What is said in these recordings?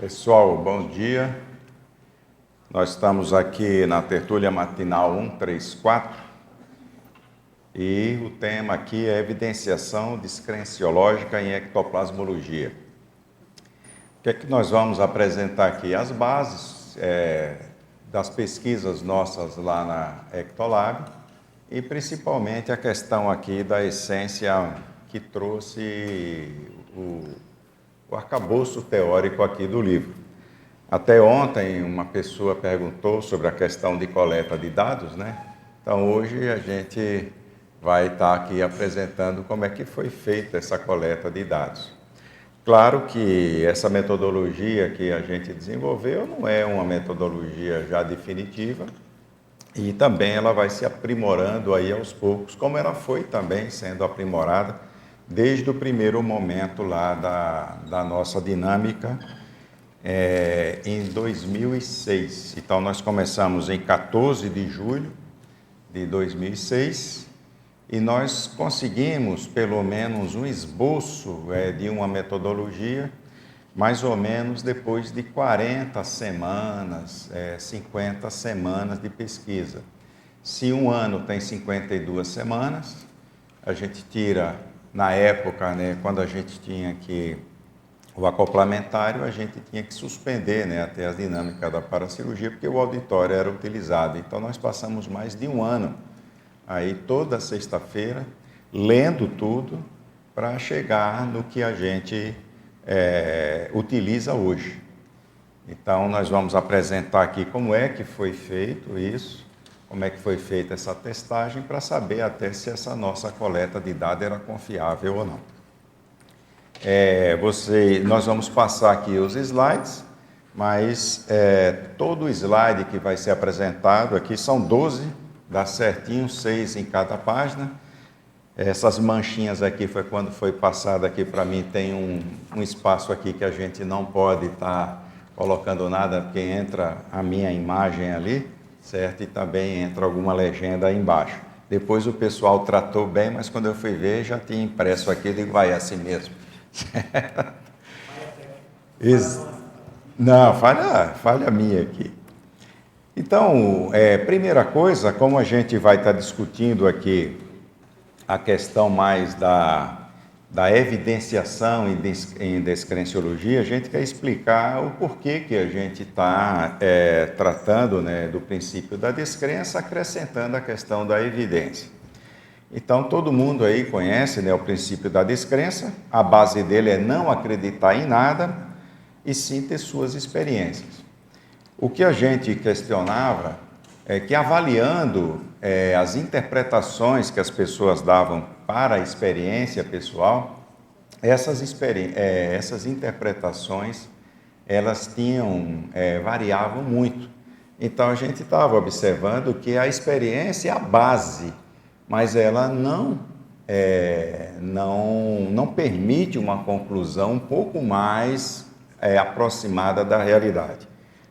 Pessoal, bom dia. Nós estamos aqui na tertúlia matinal 134 e o tema aqui é evidenciação descrenciológica em ectoplasmologia. O que é que nós vamos apresentar aqui? As bases das pesquisas nossas lá na Ectolab e principalmente a questão aqui da essência que trouxe o arcabouço teórico aqui do livro. Até ontem uma pessoa perguntou sobre a questão de coleta de dados, né? Então hoje a gente vai estar aqui apresentando como é que foi feita essa coleta de dados. Claro que essa metodologia que a gente desenvolveu não é uma metodologia já definitiva e também ela vai se aprimorando aí aos poucos, como ela foi também sendo aprimorada desde o primeiro momento lá da nossa dinâmica em 2006. Então, nós começamos em 14 de julho de 2006 e nós conseguimos pelo menos um esboço de uma metodologia, mais ou menos depois de 40 semanas, 50 semanas de pesquisa. Se um ano tem 52 semanas, a gente tira, na época, né, quando a gente tinha aqui o acoplamentário, a gente tinha que suspender, né, até a dinâmica da paracirurgia, porque o auditório era utilizado. Então, nós passamos mais de um ano, aí toda sexta-feira, lendo tudo, para chegar no que a gente utiliza hoje. Então, nós vamos apresentar aqui como é que foi feito isso, como é que foi feita essa testagem, para saber até se essa nossa coleta de dados era confiável ou não. Nós vamos passar aqui os slides, mas todo slide que vai ser apresentado aqui são 12, dá certinho, 6 em cada página. Essas manchinhas aqui foi quando foi passado aqui para mim, tem um espaço aqui que a gente não pode estar colocando nada, porque entra a minha imagem ali, certo? E também entra alguma legenda aí embaixo. Depois o pessoal tratou bem, mas quando eu fui ver já tinha impresso aqui, eu digo, vai assim mesmo. Não, falha minha aqui. Então, primeira coisa, como a gente vai estar discutindo aqui a questão mais da evidenciação em descrenciologia, a gente quer explicar o porquê que a gente está tratando, né, do princípio da descrença, acrescentando a questão da evidência. Então, todo mundo aí conhece, né, o princípio da descrença. A base dele é não acreditar em nada e sim ter suas experiências. O que a gente questionava é que, avaliando as interpretações que as pessoas davam para a experiência pessoal, essas interpretações, elas variavam muito. Então, a gente estava observando que a experiência é a base, mas ela não permite uma conclusão um pouco mais aproximada da realidade.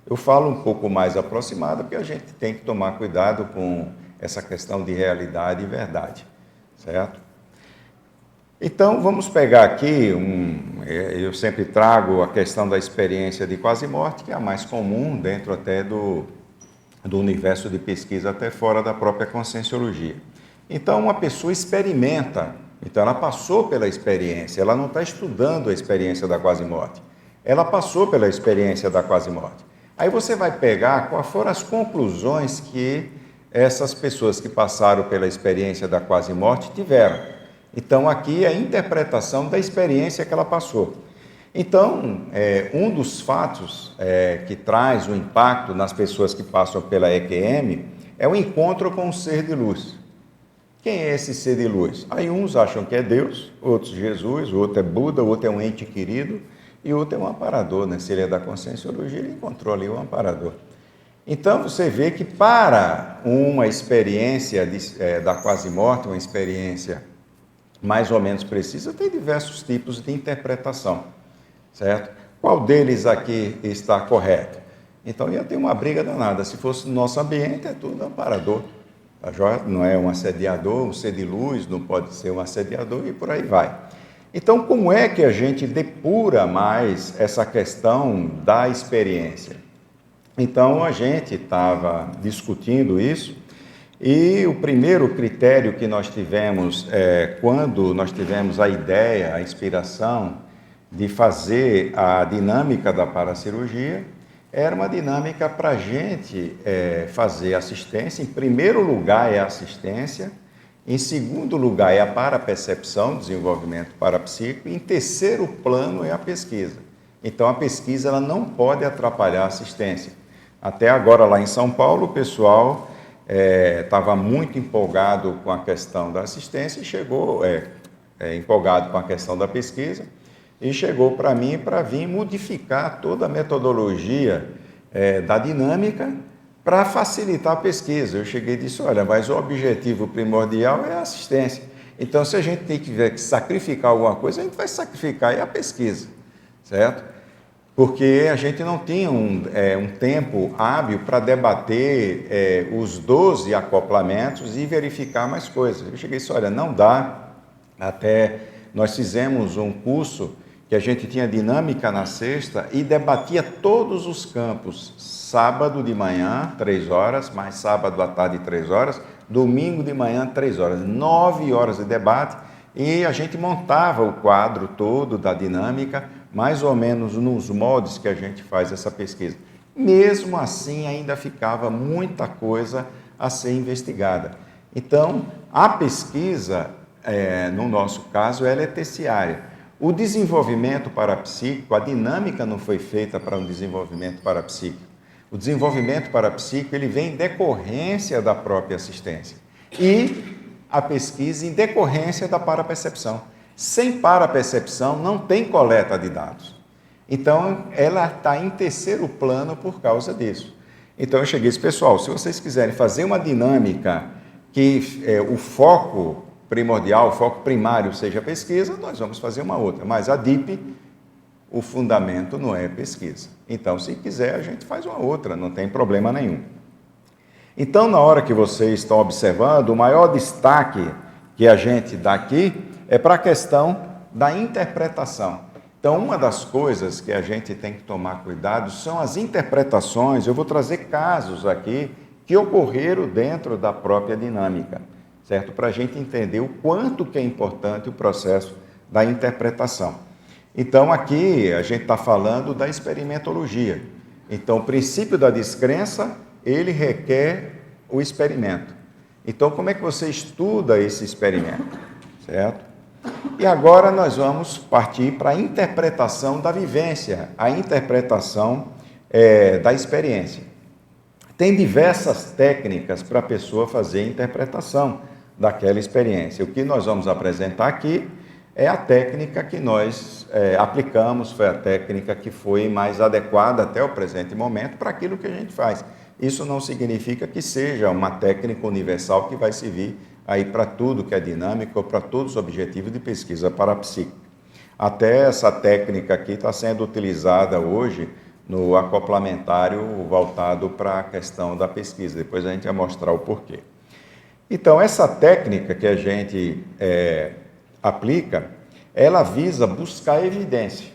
Eu falo um pouco mais aproximada porque a gente tem que tomar cuidado com essa questão de realidade e verdade, certo? Então, vamos pegar aqui, eu sempre trago a questão da experiência de quase morte, que é a mais comum dentro até do universo de pesquisa, até fora da própria conscienciologia. Então, uma pessoa experimenta, então ela passou pela experiência, ela não está estudando a experiência da quase morte, ela passou pela experiência da quase morte. Aí você vai pegar quais foram as conclusões que essas pessoas que passaram pela experiência da quase morte tiveram. Então, aqui é a interpretação da experiência que ela passou. Então, um dos fatos que traz o impacto nas pessoas que passam pela EQM é o encontro com o ser de luz. Quem é esse ser de luz? Aí uns acham que é Deus, outros Jesus, o outro é Buda, o outro é um ente querido e o outro é um amparador, né? Se ele é da conscienciologia, ele encontrou ali um amparador. Então, você vê que para uma experiência da quase morte, uma experiência mais ou menos precisa, tem diversos tipos de interpretação, certo? Qual deles aqui está correto? Então, ia ter uma briga danada. Se fosse no nosso ambiente, é tudo amparador. Tá joia? Não é um assediador, um ser de luz, não pode ser um assediador e por aí vai. Então, como é que a gente depura mais essa questão da experiência? Então, a gente estava discutindo isso e o primeiro critério que nós tivemos, quando nós tivemos a ideia, a inspiração de fazer a dinâmica da paracirurgia, era uma dinâmica para a gente fazer assistência. Em primeiro lugar é a assistência, em segundo lugar é a parapercepção, desenvolvimento parapsíquico, e em terceiro plano é a pesquisa. Então, a pesquisa ela não pode atrapalhar a assistência. Até agora, lá em São Paulo, o pessoal estava muito empolgado com a questão da assistência e chegou empolgado com a questão da pesquisa e chegou para mim para vir modificar toda a metodologia da dinâmica para facilitar a pesquisa. Eu cheguei e disse, olha, mas o objetivo primordial é a assistência. Então, se a gente tem que sacrificar alguma coisa, a gente vai sacrificar a pesquisa, certo? Porque a gente não tinha um tempo hábil para debater os 12 acoplamentos e verificar mais coisas. Eu cheguei e disse, olha, não dá. Até nós fizemos um curso que a gente tinha dinâmica na sexta e debatia todos os campos. Sábado de manhã, 3 horas, mais sábado à tarde, 3 horas, domingo de manhã, 3 horas. 9 horas de debate e a gente montava o quadro todo da dinâmica, mais ou menos nos moldes que a gente faz essa pesquisa. Mesmo assim, ainda ficava muita coisa a ser investigada. Então, a pesquisa, no nosso caso, ela é terciária. O desenvolvimento parapsíquico, a dinâmica não foi feita para um desenvolvimento parapsíquico. O desenvolvimento parapsíquico ele vem em decorrência da própria assistência. E a pesquisa em decorrência da parapercepção. Sem parapercepção não tem coleta de dados. Então, ela está em terceiro plano por causa disso. Então, eu cheguei e disse, pessoal, se vocês quiserem fazer uma dinâmica que o foco primordial, o foco primário seja a pesquisa, nós vamos fazer uma outra. Mas a DIP, o fundamento não é pesquisa. Então, se quiser, a gente faz uma outra, não tem problema nenhum. Então, na hora que vocês estão observando, o maior destaque que a gente dá aqui é para a questão da interpretação. Então, uma das coisas que a gente tem que tomar cuidado são as interpretações. Eu vou trazer casos aqui que ocorreram dentro da própria dinâmica, certo? Para a gente entender o quanto que é importante o processo da interpretação. Então, aqui a gente está falando da experimentologia. Então, o princípio da descrença, ele requer o experimento. Então, como é que você estuda esse experimento, certo? E agora nós vamos partir para a interpretação da vivência, a interpretação da experiência. Tem diversas técnicas para a pessoa fazer a interpretação daquela experiência. O que nós vamos apresentar aqui é a técnica que nós aplicamos, foi a técnica que foi mais adequada até o presente momento para aquilo que a gente faz. Isso não significa que seja uma técnica universal que vai servir aí para tudo que é dinâmico ou para todos os objetivos de pesquisa parapsíquica. Até essa técnica aqui está sendo utilizada hoje no acoplamentário voltado para a questão da pesquisa. Depois a gente vai mostrar o porquê. Então, essa técnica que a gente aplica, ela visa buscar evidência,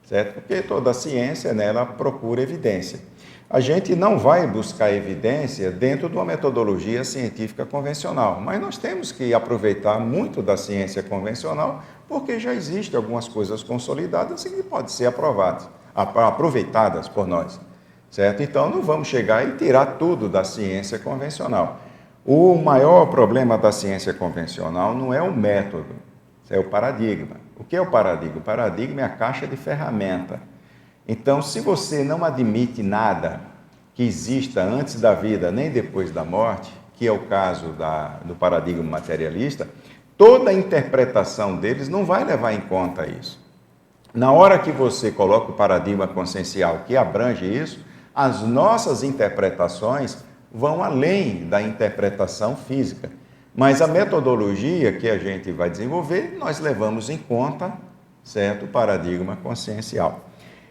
certo? Porque toda a ciência, né, ela procura evidência. A gente não vai buscar evidência dentro de uma metodologia científica convencional, mas nós temos que aproveitar muito da ciência convencional, porque já existem algumas coisas consolidadas e que podem ser aproveitadas por nós, certo? Então, não vamos chegar e tirar tudo da ciência convencional. O maior problema da ciência convencional não é o método, é o paradigma. O que é o paradigma? O paradigma é a caixa de ferramenta. Então, se você não admite nada que exista antes da vida nem depois da morte, que é o caso do paradigma materialista, toda a interpretação deles não vai levar em conta isso. Na hora que você coloca o paradigma consciencial que abrange isso, as nossas interpretações vão além da interpretação física. Mas a metodologia que a gente vai desenvolver, nós levamos em conta, certo, o paradigma consciencial.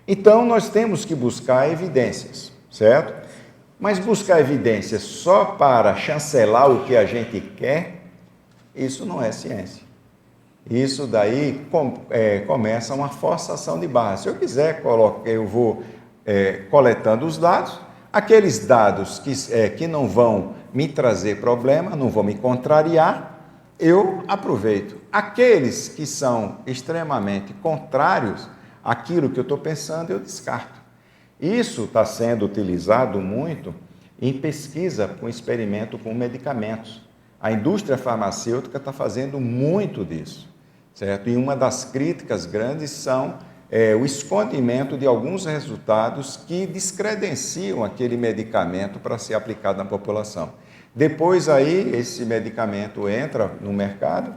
Então, nós temos que buscar evidências, certo? Mas buscar evidências só para chancelar o que a gente quer, isso não é ciência. Isso daí começa uma forçação de barra. Se eu quiser, eu vou coletando os dados, aqueles dados que não vão me trazer problema, não vão me contrariar, eu aproveito. Aqueles que são extremamente contrários àquilo que eu estou pensando, eu descarto. Isso está sendo utilizado muito em pesquisa com experimento com medicamentos. A indústria farmacêutica está fazendo muito disso, certo? E uma das críticas grandes são o escondimento de alguns resultados que descredenciam aquele medicamento para ser aplicado na população. Depois aí, esse medicamento entra no mercado,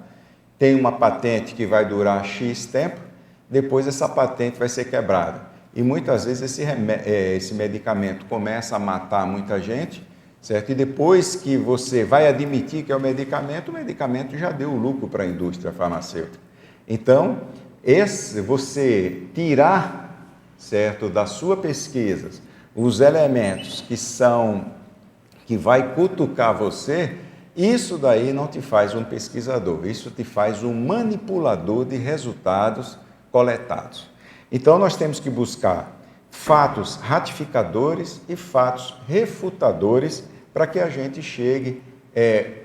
tem uma patente que vai durar X tempo, depois essa patente vai ser quebrada. E muitas vezes esse medicamento começa a matar muita gente, certo? E depois que você vai admitir que é o medicamento já deu lucro para a indústria farmacêutica. Então, você tirar, certo, da sua pesquisa os elementos que vai cutucar você, isso daí não te faz um pesquisador, isso te faz um manipulador de resultados coletados. Então, nós temos que buscar fatos ratificadores e fatos refutadores para que a gente chegue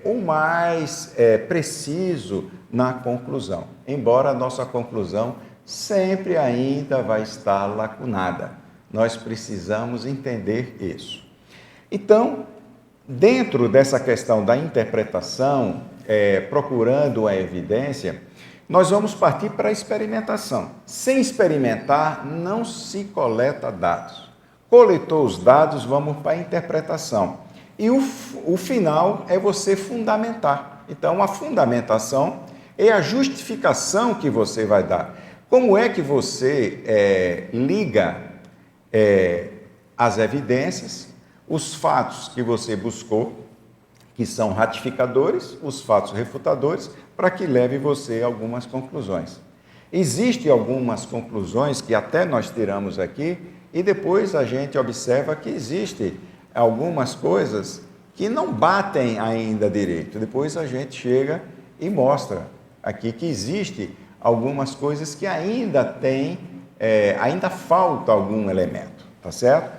o mais preciso na conclusão, embora a nossa conclusão sempre ainda vai estar lacunada. Nós precisamos entender isso. Então, dentro dessa questão da interpretação, procurando a evidência, nós vamos partir para a experimentação. Sem experimentar, não se coleta dados. Coletou os dados, vamos para a interpretação. E o final é você fundamentar. Então, a fundamentação é a justificação que você vai dar. Como é que você liga as evidências, os fatos que você buscou, que são ratificadores, os fatos refutadores, para que leve você a algumas conclusões. Existem algumas conclusões que até nós tiramos aqui e depois a gente observa que existem algumas coisas que não batem ainda direito. Depois a gente chega e mostra aqui que existe algumas coisas que ainda ainda falta algum elemento, tá certo?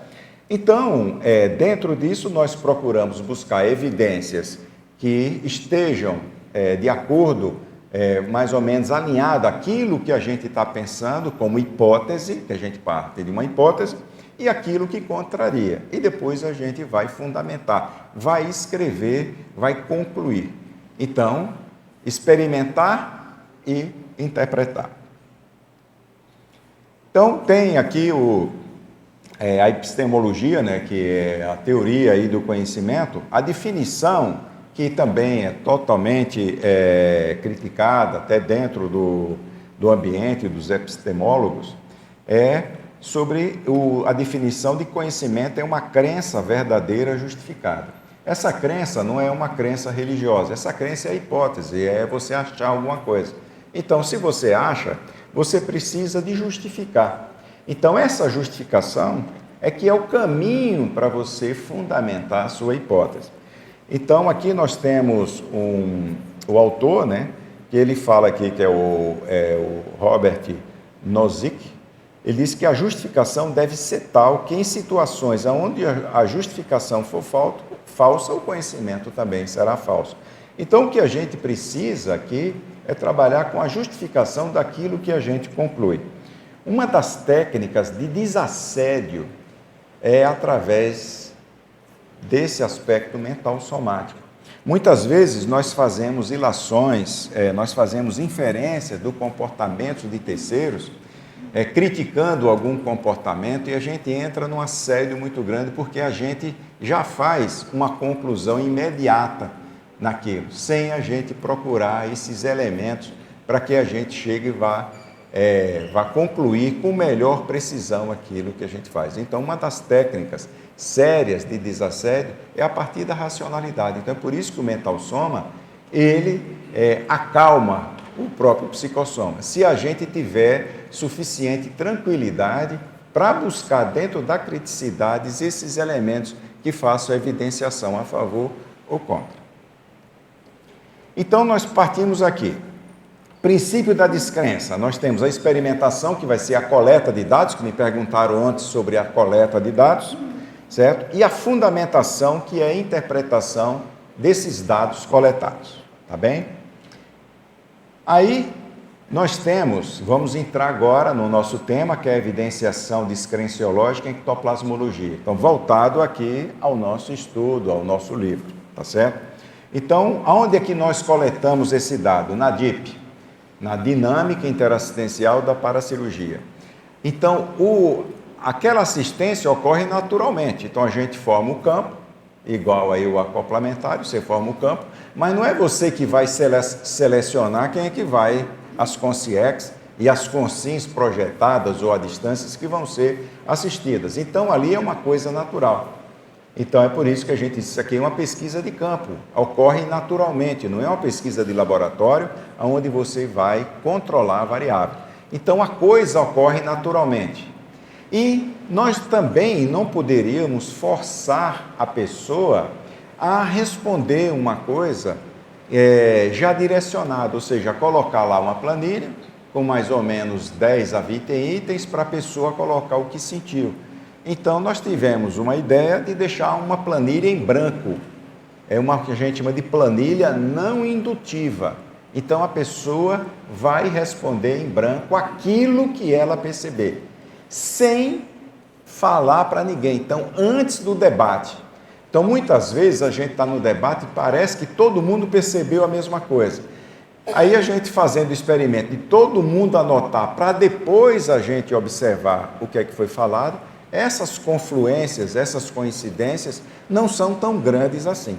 Então, dentro disso, nós procuramos buscar evidências que estejam de acordo, mais ou menos alinhado àquilo que a gente está pensando como hipótese, que a gente parte de uma hipótese, e aquilo que contraria. E depois a gente vai fundamentar, vai escrever, vai concluir. Então, experimentar e interpretar. Então, tem aqui a epistemologia, né, que é a teoria aí do conhecimento, a definição, que também é totalmente criticada, até dentro do ambiente dos epistemólogos, sobre a definição de conhecimento é uma crença verdadeira justificada. Essa crença não é uma crença religiosa, essa crença é a hipótese, é você achar alguma coisa. Então, se você acha, você precisa de justificar. Então, essa justificação é que é o caminho para você fundamentar a sua hipótese. Então, aqui nós temos o autor, né, que ele fala aqui, que é o Robert Nozick. Ele diz que a justificação deve ser tal que em situações onde a justificação for falsa, o conhecimento também será falso. Então, o que a gente precisa aqui é trabalhar com a justificação daquilo que a gente conclui. Uma das técnicas de desassédio é através desse aspecto mental somático. Muitas vezes nós fazemos ilações, nós fazemos inferências do comportamento de terceiros, criticando algum comportamento, e a gente entra num assédio muito grande porque a gente já faz uma conclusão imediata naquilo, sem a gente procurar esses elementos para que a gente chegue e vá concluir com melhor precisão aquilo que a gente faz. Então, uma das técnicas sérias de desassédio é a partir da racionalidade. Então, é por isso que o mental soma, ele acalma o próprio psicossoma. Se a gente tiver suficiente tranquilidade para buscar dentro da criticidade esses elementos que façam a evidenciação a favor ou contra. Então, nós partimos aqui. Princípio da descrença. Nós temos a experimentação, que vai ser a coleta de dados, que me perguntaram antes sobre a coleta de dados, certo? E a fundamentação, que é a interpretação desses dados coletados, tá bem? Aí, nós temos, vamos entrar agora no nosso tema, que é a evidenciação descrenciológica em ectoplasmologia. Então, voltado aqui ao nosso estudo, ao nosso livro, tá certo? Então, aonde é que nós coletamos esse dado? Na DIP, na dinâmica interassistencial da paracirurgia. Então, aquela assistência ocorre naturalmente. Então, a gente forma o campo, igual aí o acoplamentário, você forma o campo, mas não é você que vai selecionar quem é que vai as consciex e as consins projetadas ou a distâncias que vão ser assistidas. Então, ali é uma coisa natural. Então, é por isso que a gente diz, isso aqui é uma pesquisa de campo, ocorre naturalmente, não é uma pesquisa de laboratório, onde você vai controlar a variável. Então, a coisa ocorre naturalmente. E nós também não poderíamos forçar a pessoa a responder uma coisa já direcionada, ou seja, colocar lá uma planilha com mais ou menos 10 a 20 itens para a pessoa colocar o que sentiu. Então, nós tivemos uma ideia de deixar uma planilha em branco. É uma que a gente chama de planilha não indutiva. Então, a pessoa vai responder em branco aquilo que ela perceber, sem falar para ninguém. Então, antes do debate. Então, muitas vezes a gente está no debate e parece que todo mundo percebeu a mesma coisa. Aí a gente fazendo o experimento de todo mundo anotar para depois a gente observar o que é que foi falado, essas confluências, essas coincidências não são tão grandes assim,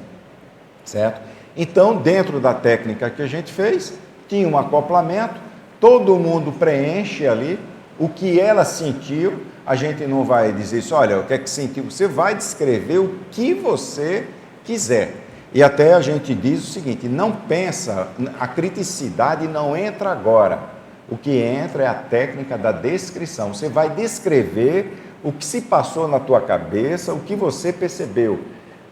certo? Então, dentro da técnica que a gente fez, tinha um acoplamento, todo mundo preenche ali o que ela sentiu. A gente não vai dizer isso, olha, o que é que sentiu? Você vai descrever o que você quiser. E até a gente diz o seguinte, não pensa, a criticidade não entra agora. O que entra é a técnica da descrição. Você vai descrever o que se passou na tua cabeça, o que você percebeu.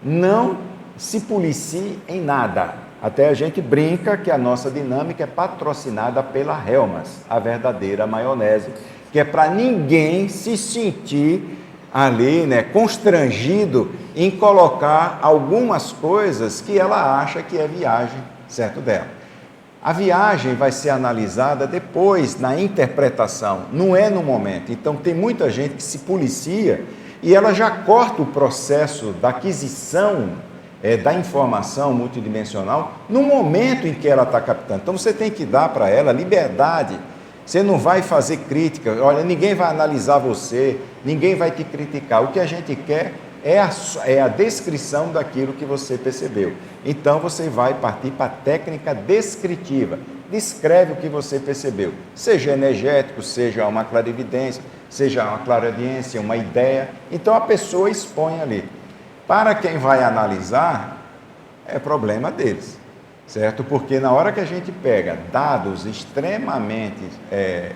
Não se policie em nada. Até a gente brinca que a nossa dinâmica é patrocinada pela Helmas, a verdadeira maionese, que é para ninguém se sentir ali, constrangido em colocar algumas coisas que ela acha que é viagem, certo, dela. A viagem vai ser analisada depois, na interpretação, não é no momento. Então, tem muita gente que se policia e ela já corta o processo da aquisição da informação multidimensional no momento em que ela está captando. Então, você tem que dar para ela liberdade. Você não vai fazer crítica, olha, ninguém vai analisar você, ninguém vai te criticar. O que a gente quer é a descrição daquilo que você percebeu. Então, você vai partir para a técnica descritiva. Descreve o que você percebeu, seja energético, seja uma clarividência, seja uma clareaudiência, uma ideia. Então, a pessoa expõe ali. Para quem vai analisar, é problema deles, certo? Porque na hora que a gente pega dados extremamente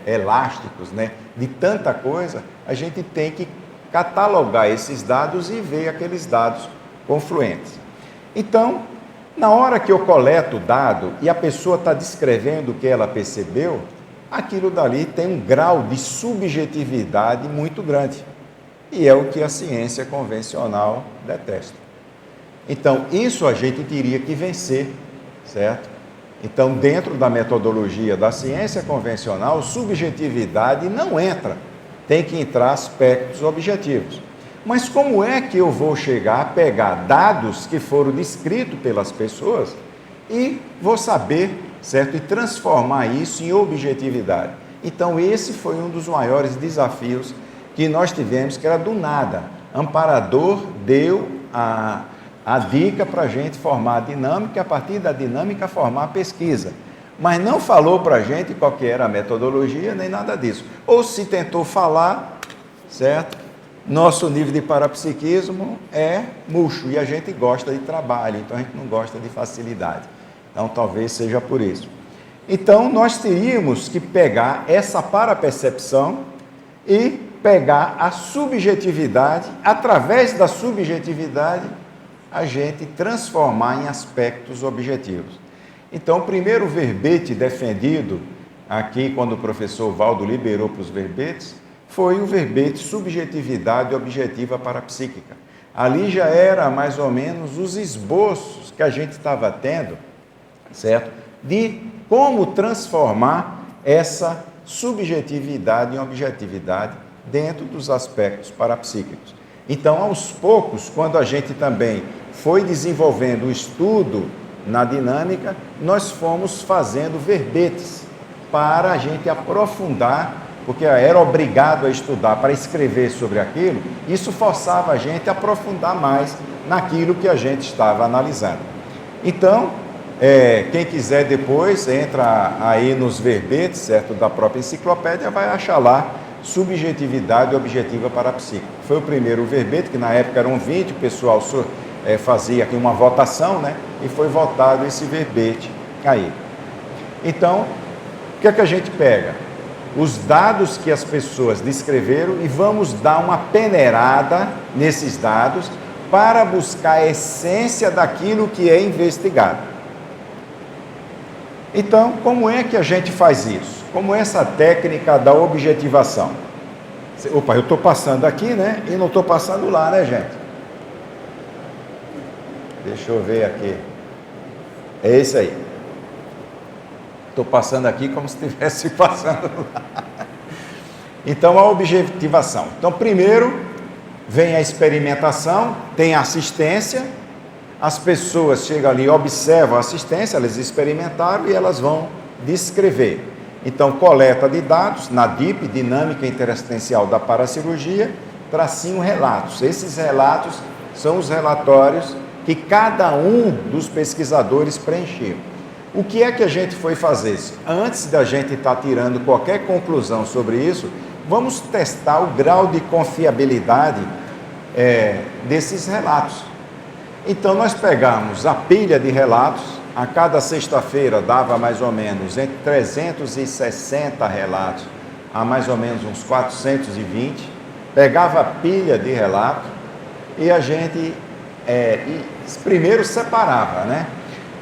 elásticos, de tanta coisa, a gente tem que catalogar esses dados e ver aqueles dados confluentes. Então, na hora que eu coleto o dado e a pessoa está descrevendo o que ela percebeu, aquilo dali tem um grau de subjetividade muito grande. E é o que a ciência convencional detesta. Então, isso a gente teria que vencer, certo? Então, dentro da metodologia da ciência convencional, subjetividade não entra. Tem que entrar aspectos objetivos. Mas como é que eu vou chegar a pegar dados que foram descritos pelas pessoas e vou saber, certo? E transformar isso em objetividade. Então, esse foi um dos maiores desafios que nós tivemos, que era do nada. Amparador deu a dica para a gente formar a dinâmica, e a partir da dinâmica formar a pesquisa. Mas não falou para a gente qual que era a metodologia, nem nada disso. Ou se tentou falar, certo? Nosso nível de parapsiquismo é murcho e a gente gosta de trabalho, então a gente não gosta de facilidade. Então talvez seja por isso. Então nós teríamos que pegar essa parapercepção e pegar a subjetividade, através da subjetividade, a gente transformar em aspectos objetivos. Então, o primeiro verbete defendido aqui, quando o professor Valdo liberou para os verbetes, foi o verbete subjetividade objetiva parapsíquica. Ali já era mais ou menos os esboços que a gente estava tendo, certo? De como transformar essa subjetividade em objetividade dentro dos aspectos parapsíquicos. Então, aos poucos, quando a gente também foi desenvolvendo o estudo na dinâmica, nós fomos fazendo verbetes para a gente aprofundar, porque era obrigado a estudar para escrever sobre aquilo, isso forçava a gente a aprofundar mais naquilo que a gente estava analisando. Então, quem quiser depois, entra aí nos verbetes, certo, da própria enciclopédia, vai achar lá subjetividade objetiva parapsíquica. Foi o primeiro verbete, que na época eram 20, o pessoal fazia aqui uma votação, né, e foi votado esse verbete aí. Então, o que é que a gente pega? Os dados que as pessoas descreveram e vamos dar uma peneirada nesses dados para buscar a essência daquilo que é investigado. Então, como é que a gente faz isso? Como essa técnica da objetivação? Opa, eu estou passando aqui, né? E não estou passando lá, né, gente? Deixa eu ver aqui. É esse aí. Estou passando aqui como se estivesse passando lá. Então, a objetivação. Então, primeiro vem a experimentação, tem a assistência, as pessoas chegam ali, observam a assistência, elas experimentaram e elas vão descrever. Então, coleta de dados, na DIP, Dinâmica Interassistencial da Paracirurgia, tracinho relatos. Esses relatos são os relatórios que cada um dos pesquisadores preencheu. O que é que a gente foi fazer? Antes da gente estar tirando qualquer conclusão sobre isso, vamos testar o grau de confiabilidade desses relatos. Então, nós pegamos a pilha de relatos, a cada sexta-feira dava mais ou menos entre 360 relatos a mais ou menos uns 420, pegava a pilha de relatos e a gente primeiro separava, né?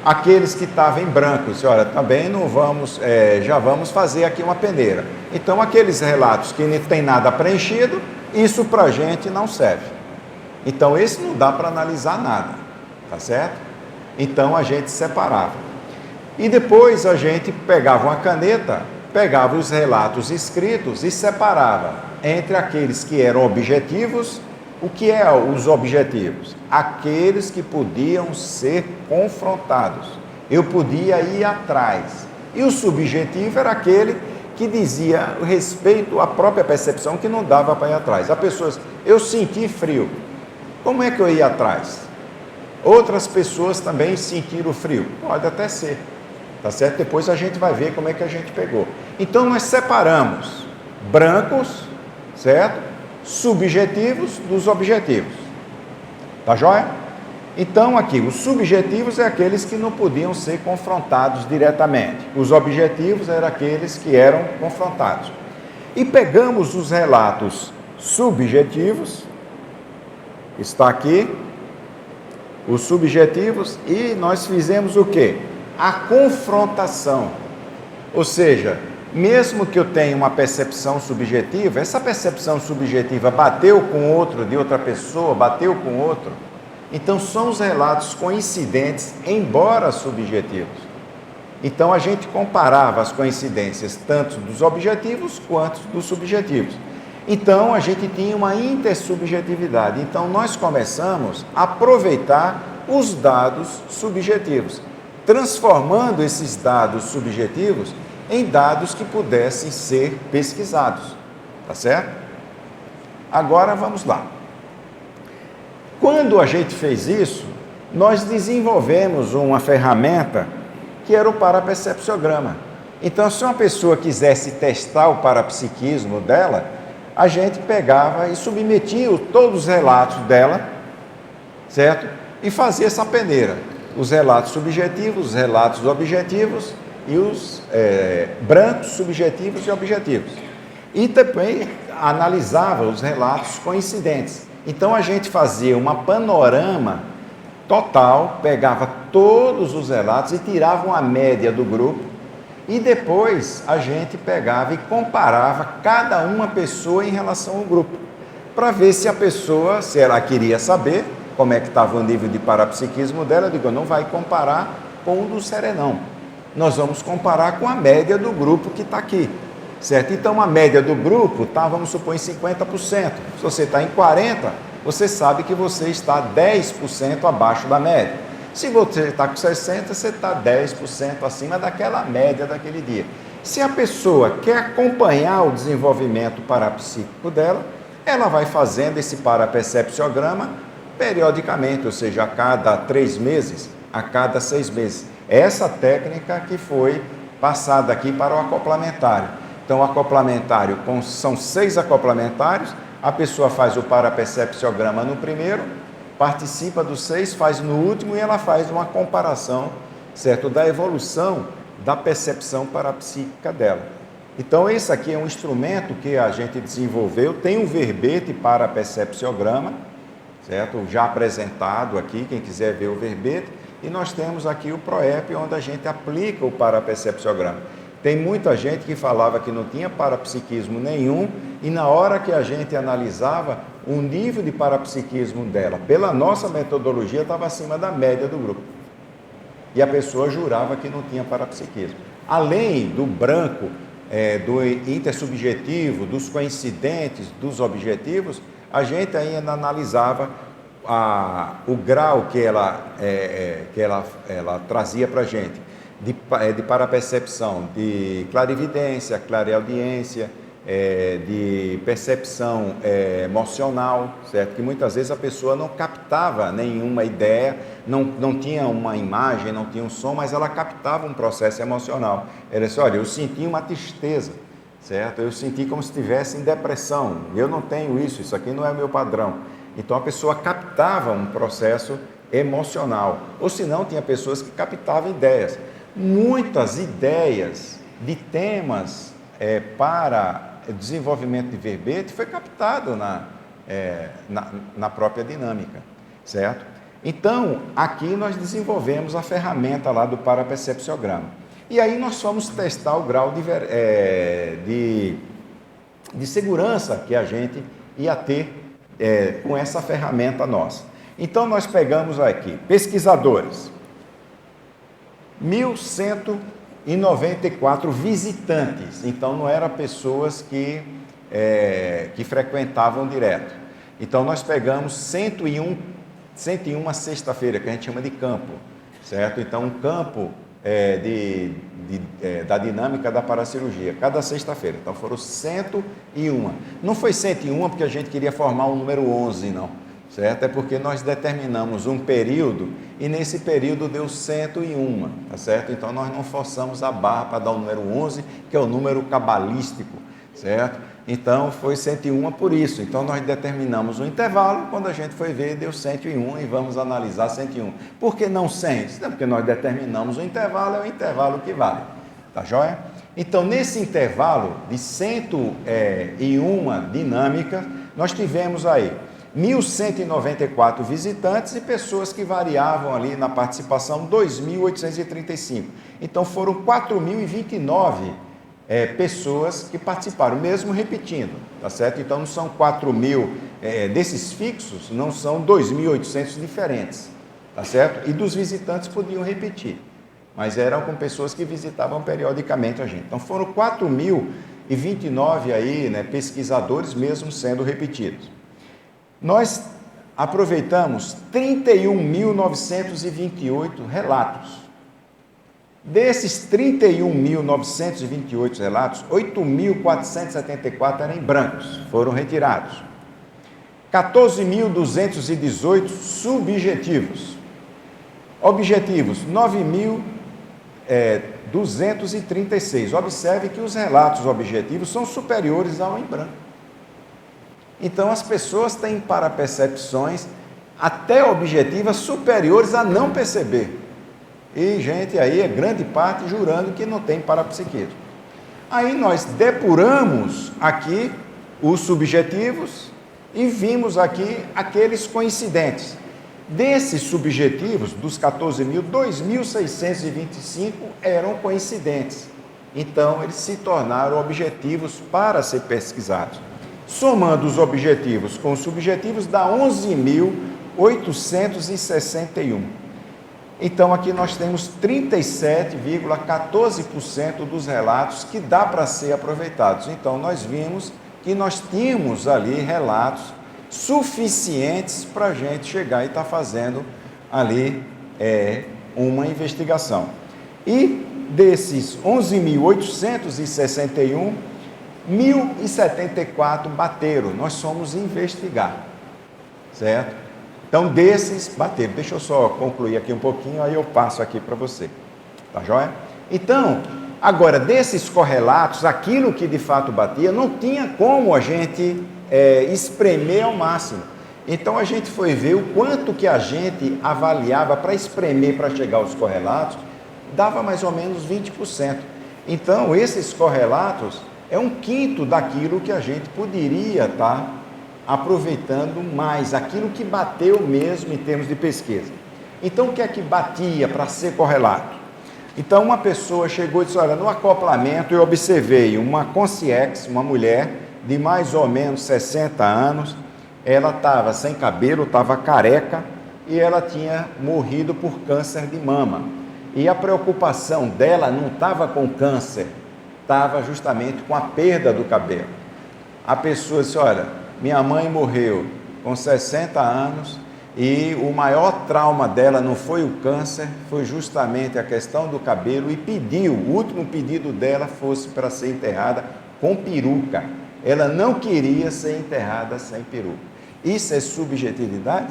Aqueles que estavam em branco, olha, também não vamos, já vamos fazer aqui uma peneira. Então, aqueles relatos que não tem nada preenchido, isso para a gente não serve. Então, esse não dá para analisar nada, tá certo? Então, a gente separava. E depois a gente pegava uma caneta, pegava os relatos escritos e separava entre aqueles que eram objetivos. O que é os objetivos? Aqueles que podiam ser confrontados. Eu podia ir atrás. E o subjetivo era aquele que dizia respeito à própria percepção, que não dava para ir atrás. A pessoa, eu senti frio. Como é que eu ia atrás? Outras pessoas também sentiram frio. Pode até ser. Tá certo? Depois a gente vai ver como é que a gente pegou. Então, nós separamos brancos, certo? Subjetivos dos objetivos. Tá joia? Então, aqui, os subjetivos é aqueles que não podiam ser confrontados diretamente. Os objetivos eram aqueles que eram confrontados. E pegamos os relatos subjetivos, está aqui, os subjetivos, e nós fizemos o quê? A confrontação. Ou seja, mesmo que eu tenha uma percepção subjetiva, essa percepção subjetiva bateu com outro, de outra pessoa, bateu com outro. Então, são os relatos coincidentes, embora subjetivos. Então, a gente comparava as coincidências tanto dos objetivos quanto dos subjetivos. Então, a gente tinha uma intersubjetividade. Então, nós começamos a aproveitar os dados subjetivos, transformando esses dados subjetivos em dados que pudessem ser pesquisados, tá certo? Agora vamos lá. Quando a gente fez isso, nós desenvolvemos uma ferramenta que era o parapercepciograma. Então, se uma pessoa quisesse testar o parapsiquismo dela, a gente pegava e submetia todos os relatos dela, certo? E fazia essa peneira. Os relatos subjetivos, os relatos objetivos, e os brancos, subjetivos e objetivos. E também analisava os relatos coincidentes. Então, a gente fazia uma panorama total, pegava todos os relatos e tirava uma média do grupo, e depois a gente pegava e comparava cada uma pessoa em relação ao grupo, para ver se a pessoa, se ela queria saber como é que estava o nível de parapsiquismo dela. Eu digo, não vai comparar com o do serenão, nós vamos comparar com a média do grupo que está aqui, certo? Então a média do grupo está, vamos supor, em 50%, se você está em 40%, você sabe que você está 10% abaixo da média. Se você está com 60%, você está 10% acima daquela média daquele dia. Se a pessoa quer acompanhar o desenvolvimento parapsíquico dela, ela vai fazendo esse parapercepciograma periodicamente, ou seja, a cada 3 meses, a cada 6 meses. Essa técnica que foi passada aqui para o acoplamentário. Então, o acoplamentário, são 6 acoplamentários, a pessoa faz o parapercepciograma no primeiro, participa dos 6, faz no último, e ela faz uma comparação, certo, da evolução da percepção parapsíquica dela. Então, esse aqui é um instrumento que a gente desenvolveu, tem um verbete parapercepciograma, certo, já apresentado aqui, quem quiser ver o verbete, e nós temos aqui o PROEP, onde a gente aplica o parapercepciograma. Tem muita gente que falava que não tinha parapsiquismo nenhum, e na hora que a gente analisava, o nível de parapsiquismo dela, pela nossa metodologia, estava acima da média do grupo. E a pessoa jurava que não tinha parapsiquismo. Além do branco, do intersubjetivo, dos coincidentes, dos objetivos, a gente ainda analisava o grau que ela trazia para a gente, de parapercepção, de clarividência, clareaudiência, de percepção emocional, certo? Que muitas vezes a pessoa não captava nenhuma ideia, não tinha uma imagem, não tinha um som, mas ela captava um processo emocional. Ela disse, olha, eu senti uma tristeza, certo? Eu senti como se estivesse em depressão, eu não tenho isso aqui não é meu padrão. Então a pessoa captava um processo emocional, ou se não, tinha pessoas que captavam ideias. Muitas ideias de temas para desenvolvimento de verbete foi captado na própria dinâmica, certo? Então, aqui nós desenvolvemos a ferramenta lá do parapercepciograma. E aí nós fomos testar o grau de segurança que a gente ia ter com essa ferramenta nossa. Então, nós pegamos aqui, pesquisadores, 1.194 visitantes, então não eram pessoas que frequentavam direto. Então nós pegamos 101 sexta-feira, que a gente chama de campo, certo? Então um campo da dinâmica da paracirurgia, cada sexta-feira. Então foram 101. Não foi 101 porque a gente queria formar o número 11, não. Certo? É porque nós determinamos um período e nesse período deu 101, tá certo? Então nós não forçamos a barra para dar o número 11, que é o número cabalístico, certo? Então foi 101 por isso. Então nós determinamos um intervalo, quando a gente foi ver deu 101 e vamos analisar 101. Por que não 100? Não, porque nós determinamos o intervalo, é o intervalo que vale, tá joia? Então nesse intervalo de 101 dinâmicas, nós tivemos aí 1.194 visitantes e pessoas que variavam ali na participação, 2.835. Então foram 4.029 pessoas que participaram, mesmo repetindo, tá certo? Então não são 4.000, desses fixos, não são 2.800 diferentes, tá certo? E dos visitantes podiam repetir, mas eram com pessoas que visitavam periodicamente a gente. Então foram 4.029 aí, né, pesquisadores mesmo sendo repetidos. Nós aproveitamos 31.928 relatos. Desses 31.928 relatos, 8.474 eram em brancos, foram retirados. 14.218 subjetivos. Objetivos, 9.236. Observe que os relatos objetivos são superiores ao em branco. Então, as pessoas têm parapercepções até objetivas superiores a não perceber. E gente aí, grande parte, jurando que não tem parapsiquismo. Aí nós depuramos aqui os subjetivos e vimos aqui aqueles coincidentes. Desses subjetivos, dos 14 mil, 2.625 eram coincidentes. Então, eles se tornaram objetivos para ser pesquisados. Somando os objetivos com os subjetivos, dá 11.861. Então, aqui nós temos 37,14% dos relatos que dá para ser aproveitados. Então, nós vimos que nós tínhamos ali relatos suficientes para a gente chegar e estar fazendo ali uma investigação. E desses 11.861, 1.074 bateram. Nós fomos investigar, certo? Então, desses bateram. Deixa eu só concluir aqui um pouquinho, aí eu passo aqui para você. Tá joia? Então, agora, desses correlatos, aquilo que de fato batia, não tinha como a gente espremer ao máximo. Então, a gente foi ver o quanto que a gente avaliava para espremer, para chegar aos correlatos, dava mais ou menos 20%. Então, esses correlatos é 1/5 daquilo que a gente poderia estar aproveitando mais, aquilo que bateu mesmo em termos de pesquisa. Então, o que é que batia para ser correlato? Então, uma pessoa chegou e disse, olha, no acoplamento eu observei uma concierge, uma mulher de mais ou menos 60 anos, ela estava sem cabelo, estava careca e ela tinha morrido por câncer de mama. E a preocupação dela não estava com câncer, estava justamente com a perda do cabelo. A pessoa disse, olha, minha mãe morreu com 60 anos e o maior trauma dela não foi o câncer, foi justamente a questão do cabelo e pediu, o último pedido dela fosse para ser enterrada com peruca. Ela não queria ser enterrada sem peruca. Isso é subjetividade?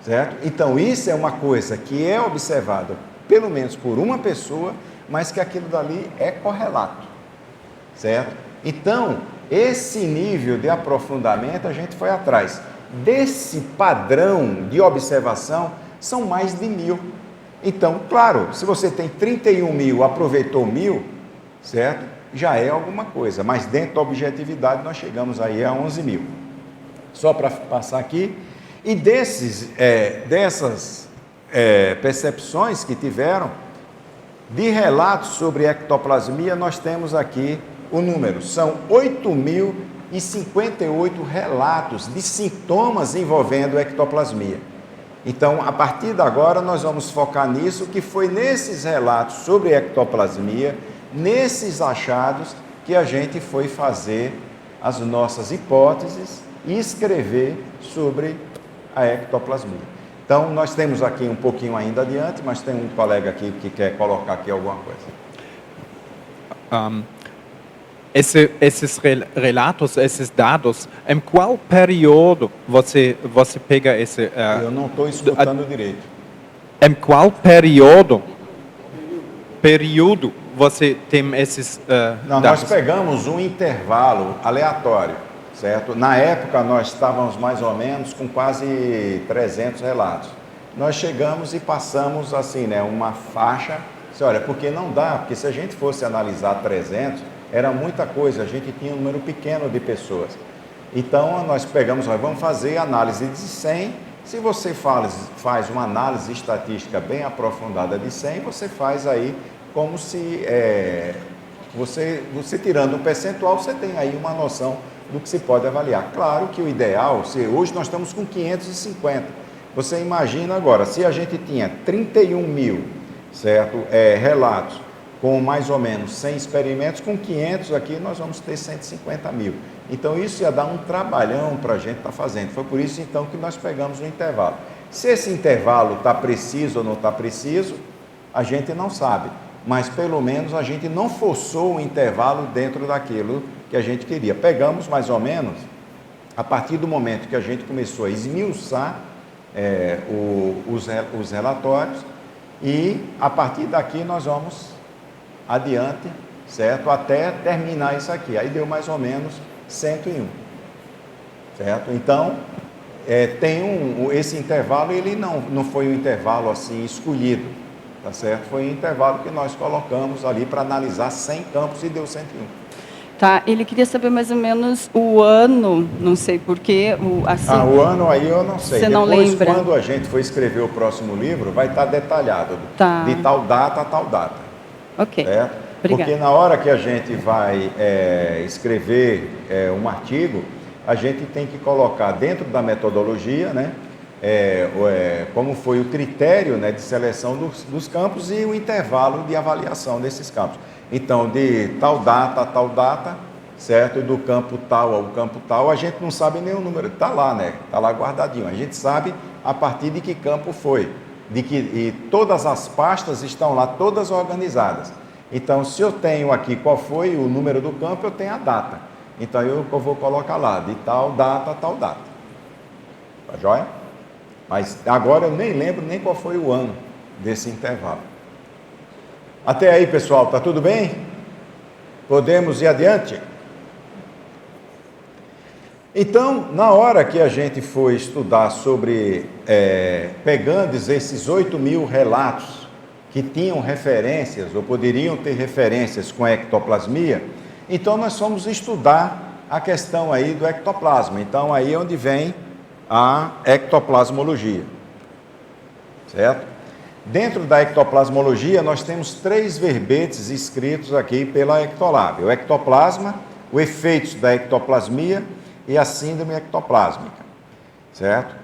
Certo? Então, isso é uma coisa que é observada, pelo menos por uma pessoa, mas que aquilo dali é correlato. Certo? Então, esse nível de aprofundamento a gente foi atrás. Desse padrão de observação, são mais de 1.000. Então, claro, se você tem 31.000, aproveitou 1.000, certo? Já é alguma coisa, mas dentro da objetividade nós chegamos aí a 11.000. Só para passar aqui, e dessas percepções que tiveram, de relatos sobre ectoplasmia, nós temos aqui o número, são 8.058 relatos de sintomas envolvendo ectoplasmia. Então, a partir de agora, nós vamos focar nisso, que foi nesses relatos sobre ectoplasmia, nesses achados, que a gente foi fazer as nossas hipóteses e escrever sobre a ectoplasmia. Então, nós temos aqui um pouquinho ainda adiante, mas tem um colega aqui que quer colocar aqui alguma coisa. Esses relatos, esses dados, em qual período você pega esse... Eu não estou escutando direito. Em qual período você tem esses Não, dados? nós pegamos um intervalo aleatório, certo? Na época, nós estávamos mais ou menos com quase 300 relatos. Nós chegamos e passamos, assim, né, uma faixa. Olha, porque não dá, porque se a gente fosse analisar 300... era muita coisa, a gente tinha um número pequeno de pessoas. Então, nós pegamos, vamos fazer análise de 100. Se você faz uma análise estatística bem aprofundada de 100, você faz aí como se, você tirando um percentual, você tem aí uma noção do que se pode avaliar. Claro que o ideal, hoje nós estamos com 550. Você imagina agora, se a gente tinha 31.000, certo, relatos, com mais ou menos 100 experimentos, com 500 aqui nós vamos ter 150.000. Então isso ia dar um trabalhão para a gente estar fazendo. Foi por isso então que nós pegamos o intervalo. Se esse intervalo está preciso ou não está preciso, a gente não sabe. Mas pelo menos a gente não forçou o intervalo dentro daquilo que a gente queria. Pegamos mais ou menos, a partir do momento que a gente começou a esmiuçar os relatórios, e a partir daqui nós vamos adiante, certo? Até terminar isso aqui. Aí deu mais ou menos 101, certo? Então, tem esse intervalo, ele não foi um intervalo assim escolhido, tá certo? Foi um intervalo que nós colocamos ali para analisar 100 campos e deu 101. Tá, ele queria saber mais ou menos o ano, não sei porquê, assim... O ano aí eu não sei. Você não lembra? Quando a gente for escrever o próximo livro, vai estar detalhado. Tá. De tal data a tal data. Ok, Certo? obrigada. Porque na hora que a gente vai escrever um artigo, a gente tem que colocar dentro da metodologia, né, como foi o critério, né, de seleção dos campos e o intervalo de avaliação desses campos. Então, de tal data a tal data, certo? Do campo tal ao campo tal, a gente não sabe nem o número, está lá, né? Está lá guardadinho. A gente sabe a partir de que campo foi, e todas as pastas estão lá, todas organizadas. Então, se eu tenho aqui qual foi o número do campo, eu tenho a data. Então, eu vou colocar lá, de tal data a tal data. Tá joia? Mas agora eu nem lembro nem qual foi o ano desse intervalo. Até aí, pessoal, tá tudo bem? Podemos ir adiante? Então, na hora que a gente foi estudar sobre, pegando esses 8.000 relatos que tinham referências, ou poderiam ter referências com a ectoplasmia, então nós fomos estudar a questão aí do ectoplasma. Então, aí é onde vem a ectoplasmologia, certo? Dentro da ectoplasmologia, nós temos 3 verbetes escritos aqui pela Ectolab: o ectoplasma, os efeitos da ectoplasmia e a síndrome ectoplásmica, certo?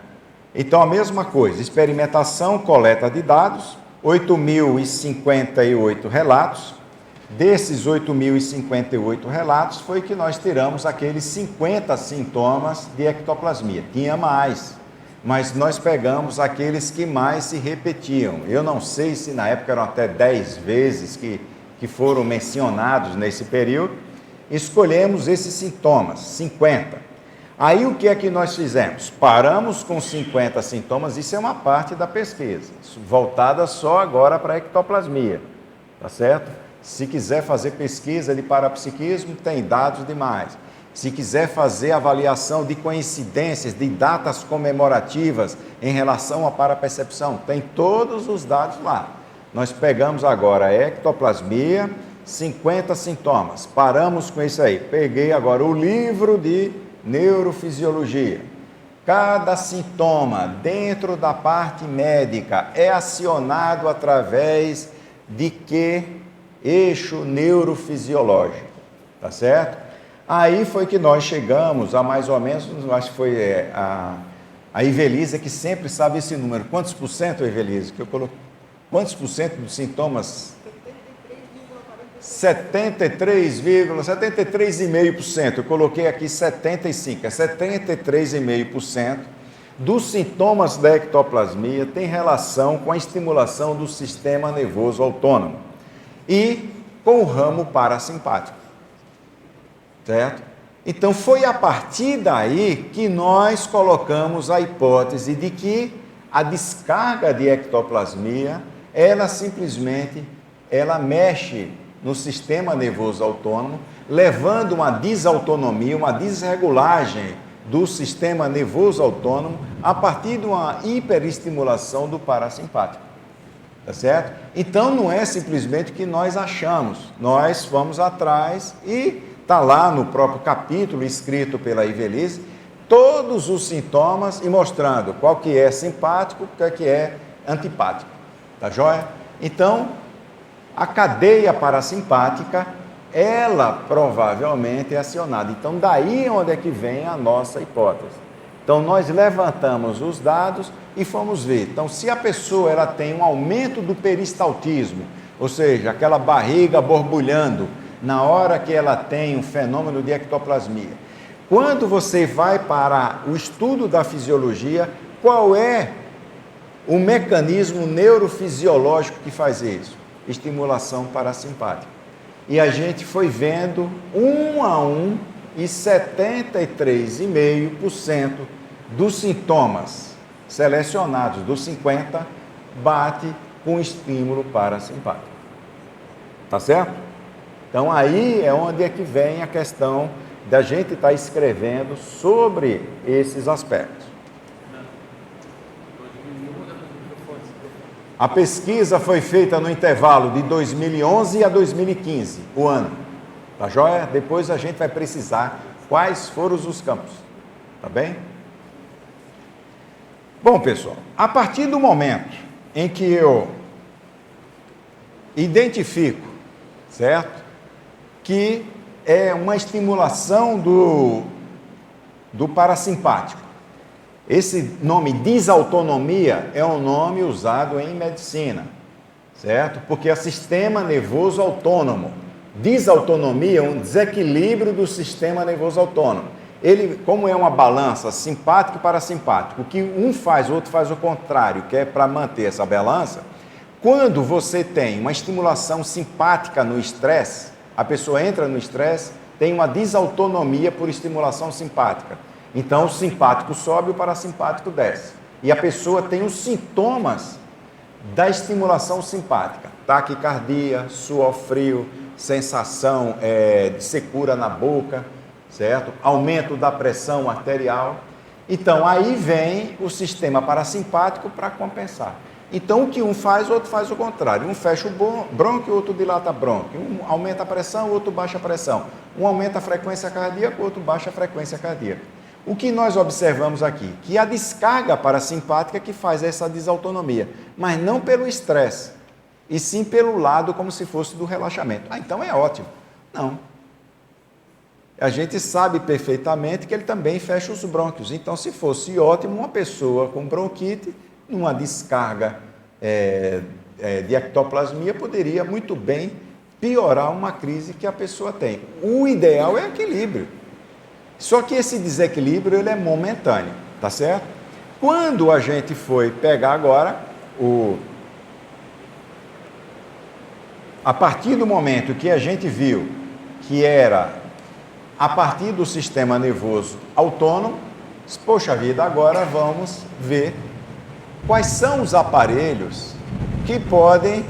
Então, a mesma coisa, experimentação, coleta de dados, 8.058 relatos. Desses 8.058 relatos, foi que nós tiramos aqueles 50 sintomas de ectoplasmia. Tinha mais, mas nós pegamos aqueles que mais se repetiam. Eu não sei se na época eram até 10 vezes que foram mencionados nesse período. Escolhemos esses sintomas, 50. Aí o que é que nós fizemos? Paramos com 50 sintomas, isso é uma parte da pesquisa, voltada só agora para a ectoplasmia, tá certo? Se quiser fazer pesquisa de parapsiquismo, tem dados demais. Se quiser fazer avaliação de coincidências, de datas comemorativas em relação à parapercepção, tem todos os dados lá. Nós pegamos agora a ectoplasmia, 50 sintomas, paramos com isso aí. Peguei agora o livro de neurofisiologia. Cada sintoma dentro da parte médica é acionado através de que eixo neurofisiológico, tá certo? Aí foi que nós chegamos a mais ou menos, acho que foi a Ivelise que sempre sabe esse número. Quantos por cento, Ivelise? Que eu coloquei? Quantos por cento dos sintomas? 73,5%. Eu coloquei aqui 75%. É 73,5% dos sintomas da ectoplasmia tem relação com a estimulação do sistema nervoso autônomo e com o ramo parasimpático. Certo? Então, foi a partir daí que nós colocamos a hipótese de que a descarga de ectoplasmia, ela simplesmente, ela mexe no sistema nervoso autônomo, levando uma desautonomia, uma desregulagem do sistema nervoso autônomo a partir de uma hiperestimulação do parasimpático. Tá certo? Então, não é simplesmente o que nós achamos, nós vamos atrás e está lá no próprio capítulo escrito pela Ivelise, todos os sintomas e mostrando qual que é simpático, qual que é antipático. Tá joia? Então, a cadeia parasimpática, ela provavelmente é acionada. Então, daí onde é que vem a nossa hipótese. Então, nós levantamos os dados e fomos ver. Então, se a pessoa ela tem um aumento do peristaltismo, ou seja, aquela barriga borbulhando, na hora que ela tem um fenômeno de ectoplasmia. Quando você vai para o estudo da fisiologia, qual é o mecanismo neurofisiológico que faz isso? Estimulação parasimpática. E a gente foi vendo um a um e 73,5% dos sintomas selecionados dos 50 bate com estímulo parasimpático. Tá certo? Então, aí é onde é que vem a questão da gente estar escrevendo sobre esses aspectos. A pesquisa foi feita no intervalo de 2011 a 2015, o ano. Tá joia? Depois a gente vai precisar quais foram os campos. Tá bem? Bom, pessoal, a partir do momento em que eu identifico, certo? Que é uma estimulação do parasimpático. Esse nome disautonomia é um nome usado em medicina, certo? Porque é sistema nervoso autônomo. Desautonomia é um desequilíbrio do sistema nervoso autônomo. Ele, como é uma balança simpático e parasimpático, que um faz, o outro faz o contrário, que é para manter essa balança, quando você tem uma estimulação simpática no estresse, a pessoa entra no estresse, tem uma desautonomia por estimulação simpática. Então, o simpático sobe e o parasimpático desce. E a pessoa tem os sintomas da estimulação simpática. Taquicardia, suor frio, sensação de secura na boca, certo? Aumento da pressão arterial. Então, aí vem o sistema parasimpático para compensar. Então, o que um faz, o outro faz o contrário. Um fecha o brônquio, o outro dilata a brônquio. Um aumenta a pressão, o outro baixa a pressão. Um aumenta a frequência cardíaca, o outro baixa a frequência cardíaca. O que nós observamos aqui? Que a descarga parasimpática que faz essa desautonomia, mas não pelo estresse, e sim pelo lado como se fosse do relaxamento. Ah, então é ótimo. Não. A gente sabe perfeitamente que ele também fecha os brônquios. Então, se fosse ótimo, uma pessoa com bronquite, numa descarga de ectoplasmia, poderia muito bem piorar uma crise que a pessoa tem. O ideal é equilíbrio. Só que esse desequilíbrio ele é momentâneo, tá certo? Quando a gente foi pegar agora a partir do momento que a gente viu que era a partir do sistema nervoso autônomo, poxa vida, agora vamos ver quais são os aparelhos que podem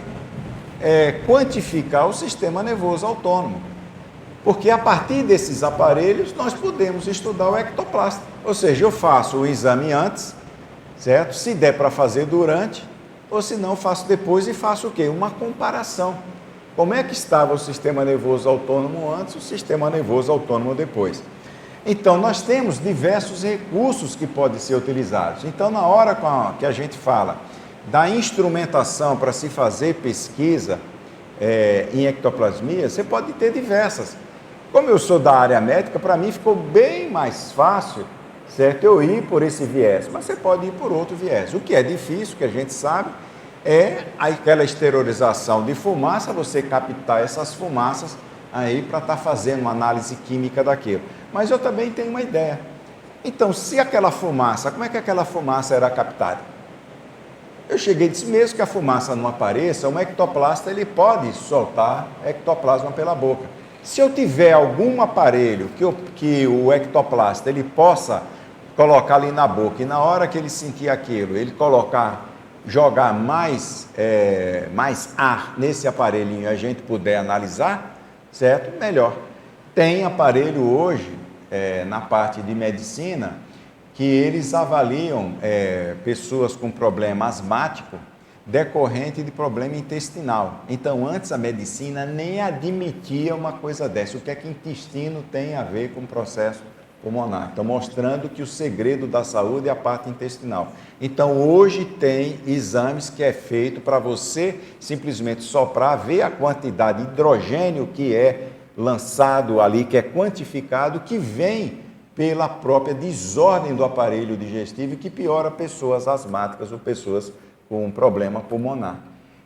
quantificar o sistema nervoso autônomo. Porque a partir desses aparelhos nós podemos estudar o ectoplasta. Ou seja, eu faço o exame antes, certo? Se der para fazer durante, ou se não, faço depois e faço o quê? Uma comparação. Como é que estava o sistema nervoso autônomo antes, o sistema nervoso autônomo depois? Então, nós temos diversos recursos que podem ser utilizados. Então, na hora que a gente fala da instrumentação para se fazer pesquisa em ectoplasmia, você pode ter diversas. Como eu sou da área médica, para mim ficou bem mais fácil, certo? Eu ir por esse viés, mas você pode ir por outro viés. O que é difícil, que a gente sabe, é aquela esterilização de fumaça, você captar essas fumaças aí para estar fazendo uma análise química daquilo. Mas eu também tenho uma ideia. Então, se aquela fumaça, como é que aquela fumaça era captada? Eu cheguei e disse, mesmo que a fumaça não apareça, um ectoplasta ele pode soltar ectoplasma pela boca. Se eu tiver algum aparelho que o ectoplasta ele possa colocar ali na boca e na hora que ele sentir aquilo, ele jogar mais ar nesse aparelhinho e a gente puder analisar, certo? Melhor. Tem aparelho hoje, na parte de medicina, que eles avaliam pessoas com problema asmático decorrente de problema intestinal. Então, antes a medicina nem admitia uma coisa dessa. O que é que intestino tem a ver com o processo pulmonar? Então, mostrando que o segredo da saúde é a parte intestinal. Então, hoje tem exames que é feito para você simplesmente soprar, ver a quantidade de hidrogênio que é lançado ali, que é quantificado, que vem pela própria desordem do aparelho digestivo e que piora pessoas asmáticas ou pessoas com um problema pulmonar.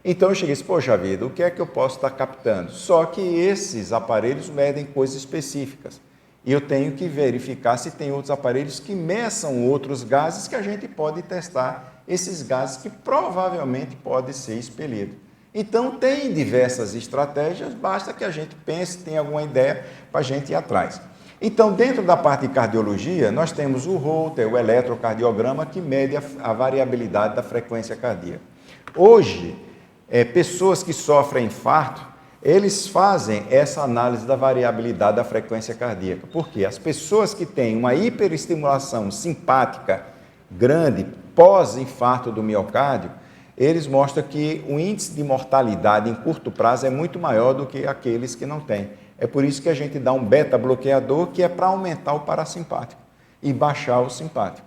Então eu cheguei e disse, poxa vida, o que é que eu posso estar captando? Só que esses aparelhos medem coisas específicas. E eu tenho que verificar se tem outros aparelhos que meçam outros gases que a gente pode testar, esses gases que provavelmente podem ser expelidos. Então tem diversas estratégias, basta que a gente pense, tenha alguma ideia para a gente ir atrás. Então, dentro da parte de cardiologia, nós temos o Holter, o eletrocardiograma, que mede a variabilidade da frequência cardíaca. Hoje, pessoas que sofrem infarto, eles fazem essa análise da variabilidade da frequência cardíaca. Por quê? As pessoas que têm uma hiperestimulação simpática grande pós-infarto do miocárdio, eles mostram que o índice de mortalidade em curto prazo é muito maior do que aqueles que não têm. É por isso que a gente dá um beta-bloqueador, que é para aumentar o parasimpático e baixar o simpático.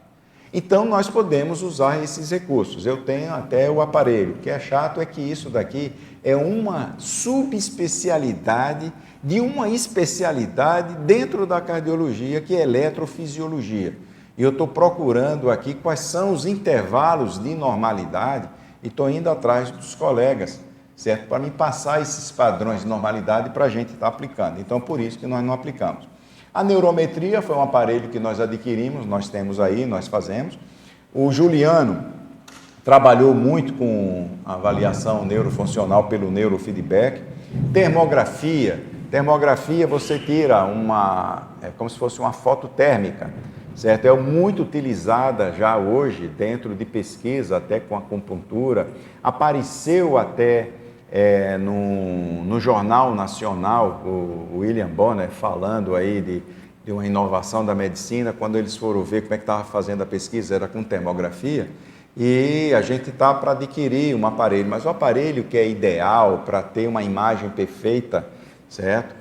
Então, nós podemos usar esses recursos. Eu tenho até o aparelho. O que é chato é que isso daqui é uma subespecialidade de uma especialidade dentro da cardiologia, que é eletrofisiologia. E eu estou procurando aqui quais são os intervalos de normalidade e estou indo atrás dos colegas, certo? Para me passar esses padrões de normalidade para a gente estar aplicando. Então, por isso que nós não aplicamos. A neurometria foi um aparelho que nós adquirimos, nós temos aí, nós fazemos. O Juliano trabalhou muito com avaliação neurofuncional pelo neurofeedback. Termografia você tira como se fosse uma foto térmica, certo? É muito utilizada já hoje dentro de pesquisa, até com acupuntura. Apareceu até no Jornal Nacional, o William Bonner falando aí de uma inovação da medicina, quando eles foram ver como é que estava fazendo a pesquisa, era com termografia, e a gente está para adquirir um aparelho, mas o aparelho que é ideal para ter uma imagem perfeita, certo?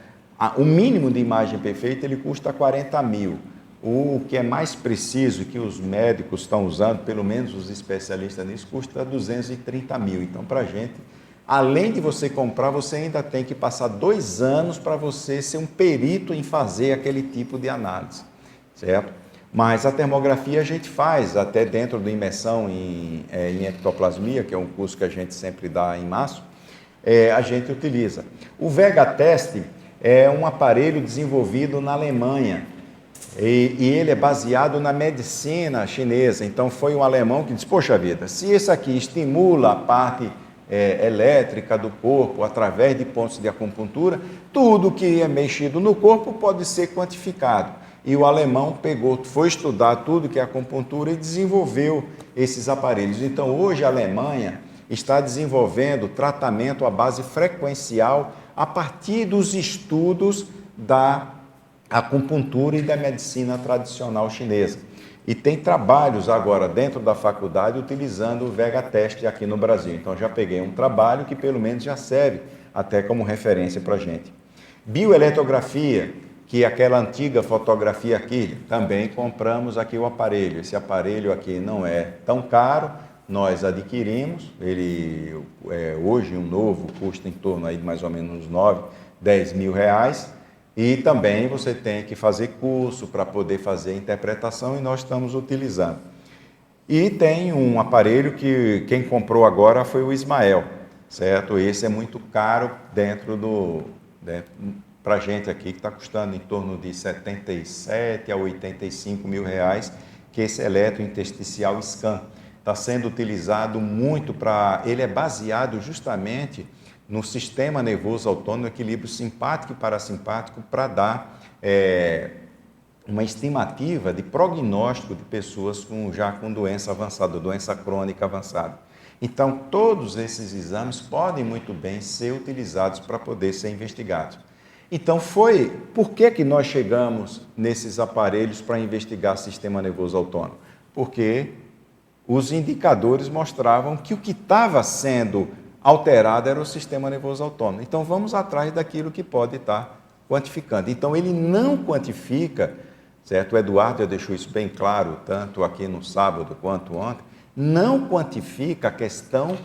O mínimo de imagem perfeita, ele custa 40 mil. O que é mais preciso, que os médicos estão usando, pelo menos os especialistas nisso, custa 230 mil. Então, para a gente, além de você comprar, você ainda tem que passar 2 anos para você ser um perito em fazer aquele tipo de análise, certo? Mas a termografia a gente faz até dentro da imersão em ectoplasmia, que é um curso que a gente sempre dá em março, a gente utiliza. O VegaTest é um aparelho desenvolvido na Alemanha e ele é baseado na medicina chinesa. Então foi um alemão que disse, poxa vida, se esse aqui estimula a parte elétrica do corpo através de pontos de acupuntura, tudo que é mexido no corpo pode ser quantificado. E o alemão foi estudar tudo que é acupuntura e desenvolveu esses aparelhos. Então hoje a Alemanha está desenvolvendo tratamento à base frequencial a partir dos estudos da acupuntura e da medicina tradicional chinesa. E tem trabalhos agora dentro da faculdade utilizando o VegaTest aqui no Brasil. Então já peguei um trabalho que pelo menos já serve até como referência para a gente. Bioeletrografia, que é aquela antiga fotografia aqui, também compramos aqui o aparelho. Esse aparelho aqui não é tão caro, nós adquirimos, ele hoje um novo custa em torno aí de mais ou menos uns 9, 10 mil reais, e também você tem que fazer curso para poder fazer interpretação e nós estamos utilizando. E tem um aparelho que quem comprou agora foi o Ismael, certo? Esse é muito caro para a gente aqui, que está custando em torno de 77 a 85 mil reais, que esse eletrointersticial scan está sendo utilizado muito ele é baseado justamente no sistema nervoso autônomo, equilíbrio simpático e parasimpático, para dar uma estimativa de prognóstico de pessoas já com doença avançada, doença crônica avançada. Então, todos esses exames podem muito bem ser utilizados para poder ser investigados. Então, por que nós chegamos nesses aparelhos para investigar sistema nervoso autônomo? Porque os indicadores mostravam que o que estava sendo alterado era o sistema nervoso autônomo. Então, vamos atrás daquilo que pode estar quantificando. Então, ele não quantifica, certo? O Eduardo já deixou isso bem claro, tanto aqui no sábado quanto ontem, não quantifica a questão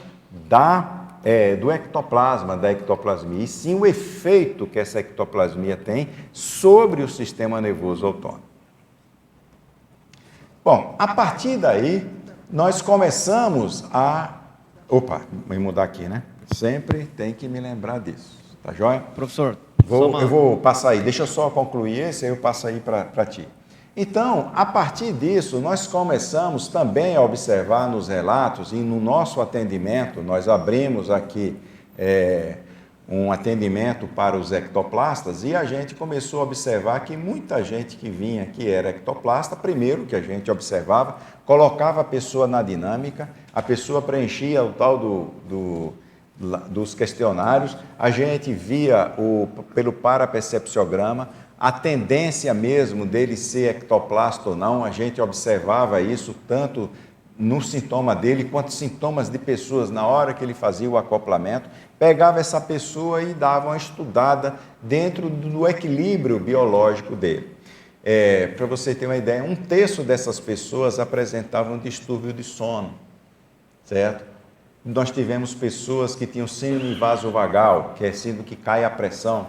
do ectoplasma, da ectoplasmia, e sim o efeito que essa ectoplasmia tem sobre o sistema nervoso autônomo. Bom, a partir daí, nós começamos Opa, vou mudar aqui, né? Sempre tem que me lembrar disso, tá joia? Professor, eu vou passar aí, deixa eu só concluir esse, aí eu passo aí para ti. Então, a partir disso, nós começamos também a observar nos relatos e no nosso atendimento, nós abrimos aqui um atendimento para os ectoplastas e a gente começou a observar que muita gente que vinha que era ectoplasta, primeiro que a gente observava, colocava a pessoa na dinâmica, a pessoa preenchia o tal dos questionários, a gente via pelo parapercepciograma, a tendência mesmo dele ser ectoplasta ou não, a gente observava isso tanto no sintoma dele, quanto sintomas de pessoas na hora que ele fazia o acoplamento, pegava essa pessoa e dava uma estudada dentro do equilíbrio biológico dele. Para você ter uma ideia, 1/3 dessas pessoas apresentavam distúrbio de sono, certo? Nós tivemos pessoas que tinham síndrome vasovagal, que é síndrome que cai a pressão,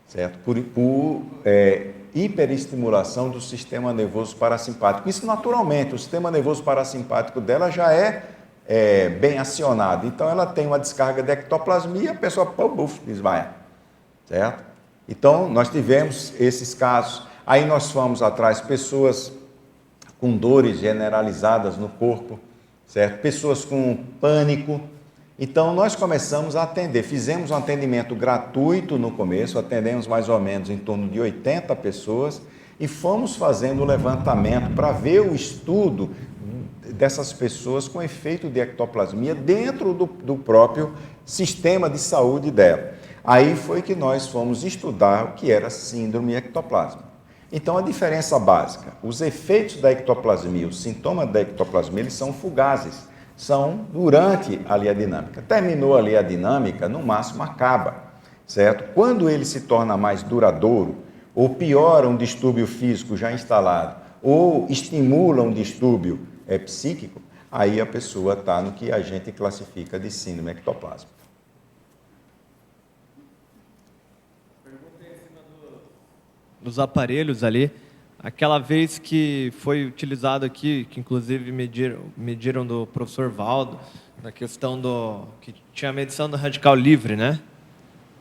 certo? Por hiperestimulação do sistema nervoso parasimpático. Isso naturalmente, o sistema nervoso parasimpático dela já é bem acionado. Então ela tem uma descarga de ectoplasmia, a pessoa desmaia, certo? Então nós tivemos esses casos. Aí nós fomos atrás pessoas com dores generalizadas no corpo, certo? Pessoas com pânico. Então, nós começamos a atender, fizemos um atendimento gratuito no começo, atendemos mais ou menos em torno de 80 pessoas e fomos fazendo o levantamento para ver o estudo dessas pessoas com efeito de ectoplasmia dentro do próprio sistema de saúde dela. Aí foi que nós fomos estudar o que era síndrome ectoplasma. Então, a diferença básica, os efeitos da ectoplasmia, os sintomas da ectoplasmia, eles são fugazes, são durante ali a dinâmica. Terminou ali a dinâmica, no máximo acaba, certo? Quando ele se torna mais duradouro, ou piora um distúrbio físico já instalado, ou estimula um distúrbio psíquico, aí a pessoa está no que a gente classifica de síndrome ectoplasma. Dos aparelhos ali, aquela vez que foi utilizado aqui, que inclusive mediram do professor Valdo, na questão que tinha a medição do radical livre, né?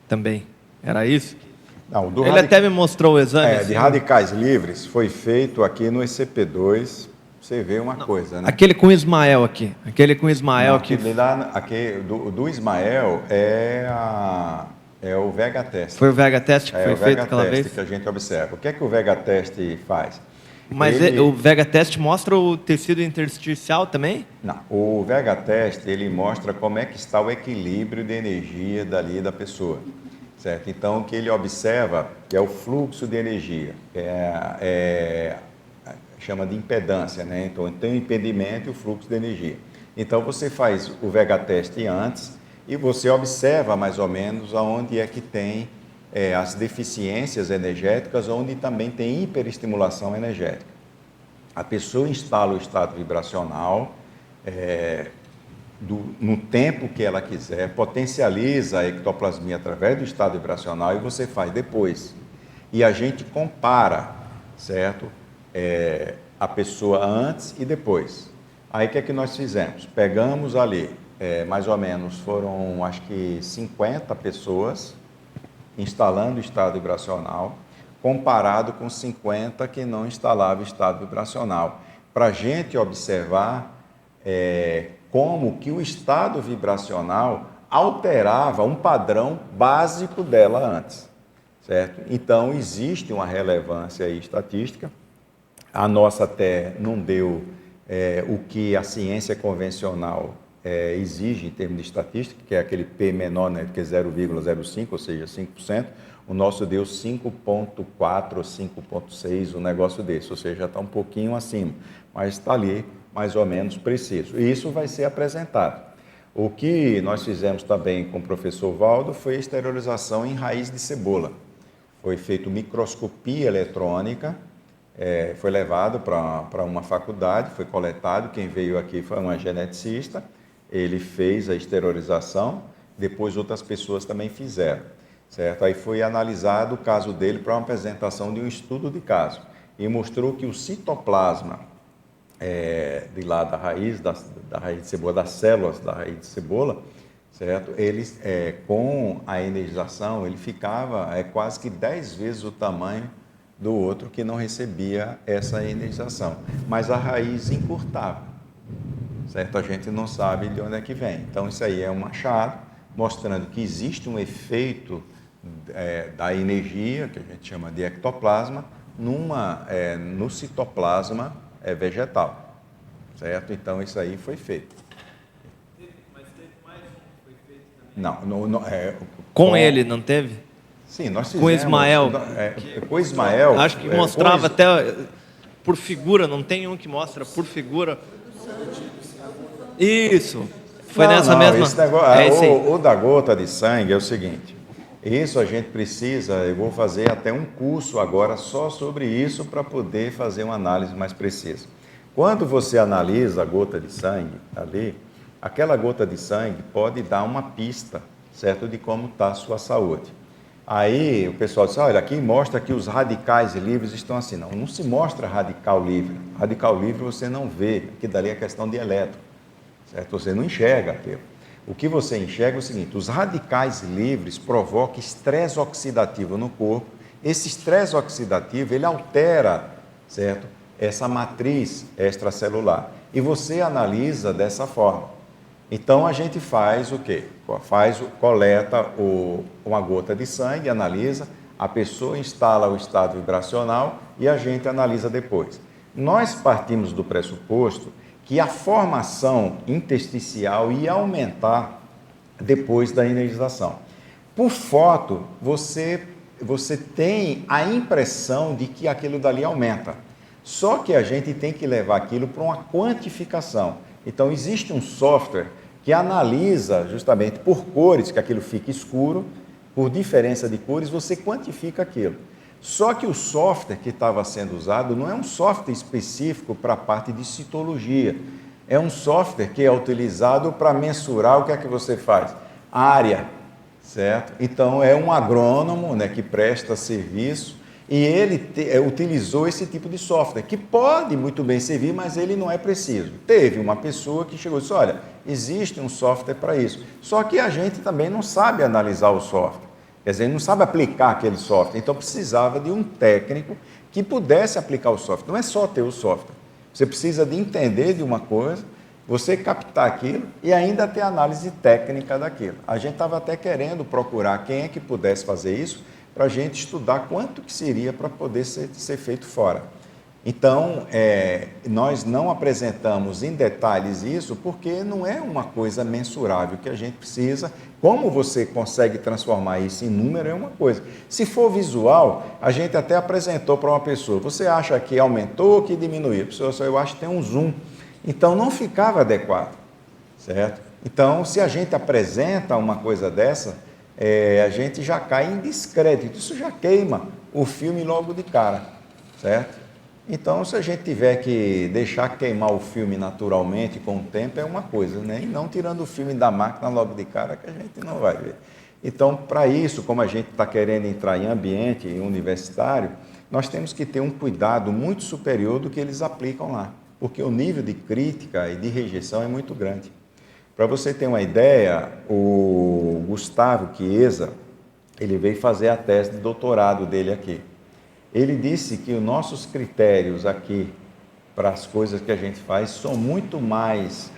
Também, era isso? Não, Ele até me mostrou o exame. De radicais livres foi feito aqui no ECP2, você vê uma coisa, né? Aquele com Ismael aqui, Não, do Ismael é o Vega Test. Foi o Vega Test que foi feito aquela vez? É o Vega Test que a gente observa. O que é que o Vega Test faz? Mas o Vega Test mostra o tecido intersticial também? Não, o Vega Test ele mostra como é que está o equilíbrio de energia dali da pessoa, certo? Então, o que ele observa é o fluxo de energia, chama de impedância, né? Então, tem o impedimento e o fluxo de energia. Então, você faz o Vega Test antes e você observa mais ou menos aonde é que tem as deficiências energéticas, onde também tem hiperestimulação energética. A pessoa instala o estado vibracional no tempo que ela quiser, potencializa a ectoplasmia através do estado vibracional e você faz depois. E a gente compara, certo? A pessoa antes e depois. Aí o que é que nós fizemos? Pegamos ali, mais ou menos, foram acho que 50 pessoas instalando o estado vibracional, comparado com 50 que não instalavam o estado vibracional, para a gente observar como que o estado vibracional alterava um padrão básico dela antes, certo? Então, existe uma relevância aí estatística, a nossa até não deu o que a ciência convencional exige em termos de estatística, que é aquele P menor, né, que é 0,05, ou seja, 5%, o nosso deu 5,4 ou 5,6, um negócio desse, ou seja, já está um pouquinho acima, mas está ali mais ou menos preciso. E isso vai ser apresentado. O que nós fizemos também com o professor Valdo foi a esterilização em raiz de cebola. Foi feita microscopia eletrônica, foi levado para uma faculdade, foi coletado, quem veio aqui foi uma geneticista, ele fez a esterilização, depois outras pessoas também fizeram, certo? Aí foi analisado o caso dele para uma apresentação de um estudo de caso e mostrou que o citoplasma de lá da raiz de cebola, das células da raiz de cebola, certo? Ele, com a energização, ele ficava quase que 10 vezes o tamanho do outro que não recebia essa energização, mas a raiz encurtava, certo? A gente não sabe de onde é que vem. Então, isso aí é um achado, mostrando que existe um efeito da energia, que a gente chama de ectoplasma, no citoplasma vegetal, certo? Então, isso aí foi feito. Mas teve mais um que foi feito também? Não, com ele, não teve? Sim, nós fizemos. Com o Ismael. Com o Ismael. Acho que mostrava até por figura, não tem um que mostra por figura. Isso. Foi Não, nessa não, mesma. esse negócio, É esse aí. o da gota de sangue é o seguinte, isso a gente precisa, eu vou fazer até um curso agora só sobre isso para poder fazer uma análise mais precisa. Quando você analisa a gota de sangue ali, aquela gota de sangue pode dar uma pista, certo, de como está a sua saúde. Aí o pessoal diz, olha, aqui mostra que os radicais livres estão assim. Não, não se mostra radical livre. Radical livre você não vê, que dali é questão de elétron, certo? Você não enxerga aquilo. O que você enxerga é o seguinte, os radicais livres provocam estresse oxidativo no corpo. Esse estresse oxidativo, ele altera, certo, essa matriz extracelular. E você analisa dessa forma. Então, a gente faz o quê? Coleta uma gota de sangue, analisa, a pessoa instala o estado vibracional e a gente analisa depois. Nós partimos do pressuposto que a formação intersticial ia aumentar depois da energização. Por foto, você tem a impressão de que aquilo dali aumenta. Só que a gente tem que levar aquilo para uma quantificação. Então, existe um software que analisa justamente por cores, que aquilo fica escuro, por diferença de cores, você quantifica aquilo. Só que o software que estava sendo usado não é um software específico para a parte de citologia. É um software que é utilizado para mensurar o que é que você faz? Área, certo? Então, é um agrônomo, né, que presta serviço e ele utilizou esse tipo de software, que pode muito bem servir, mas ele não é preciso. Teve uma pessoa que chegou e disse, olha, existe um software para isso. Só que a gente também não sabe analisar o software. Quer dizer, não sabe aplicar aquele software. Então, precisava de um técnico que pudesse aplicar o software. Não é só ter o software. Você precisa de entender de uma coisa, você captar aquilo e ainda ter análise técnica daquilo. A gente estava até querendo procurar quem é que pudesse fazer isso para a gente estudar quanto que seria para poder ser feito fora. Então, nós não apresentamos em detalhes isso porque não é uma coisa mensurável que a gente precisa. Como você consegue transformar isso em número é uma coisa. Se for visual, a gente até apresentou para uma pessoa. Você acha que aumentou ou que diminuiu? A pessoa só, eu acho que tem um zoom. Então, não ficava adequado, certo? Então, se a gente apresenta uma coisa dessa, a gente já cai em descrédito. Isso já queima o filme logo de cara, certo? Então, se a gente tiver que deixar queimar o filme naturalmente com o tempo, é uma coisa, né? E não tirando o filme da máquina logo de cara, que a gente não vai ver. Então, para isso, como a gente está querendo entrar em ambiente universitário, nós temos que ter um cuidado muito superior do que eles aplicam lá, porque o nível de crítica e de rejeição é muito grande. Para você ter uma ideia, o Gustavo Chiesa, ele veio fazer a tese de doutorado dele aqui. Ele disse que os nossos critérios aqui para as coisas que a gente faz são muito mais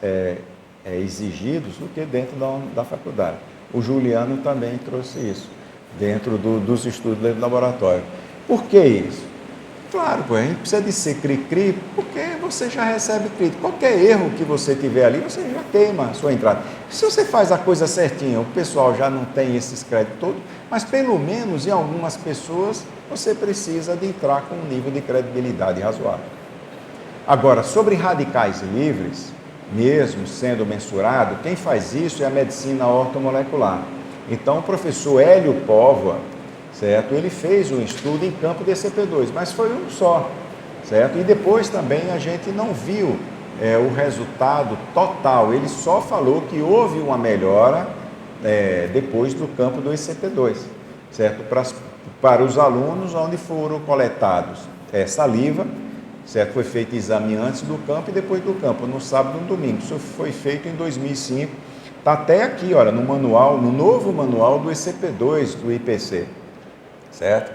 exigidos do que dentro da faculdade. O Juliano também trouxe isso, dentro dos estudos do laboratório. Por que isso? Claro, a gente precisa de ser cri-cri, porque você já recebe crítica. Qualquer erro que você tiver ali, você já queima a sua entrada. Se você faz a coisa certinha, o pessoal já não tem esses créditos todos, mas pelo menos em algumas pessoas você precisa de entrar com um nível de credibilidade razoável. Agora, sobre radicais livres, mesmo sendo mensurado, quem faz isso é a medicina ortomolecular. Então, o professor Hélio Póvoa, certo? Ele fez um estudo em campo de ECP2, mas foi um só, certo? E depois também a gente não viu o resultado total, ele só falou que houve uma melhora depois do campo do ECP2, certo? Para os alunos onde foram coletados saliva, certo? Foi feito exame antes do campo e depois do campo, no sábado e no domingo. Isso foi feito em 2005, está até aqui, olha, no manual, no novo manual do ECP2 do IPC. Certo?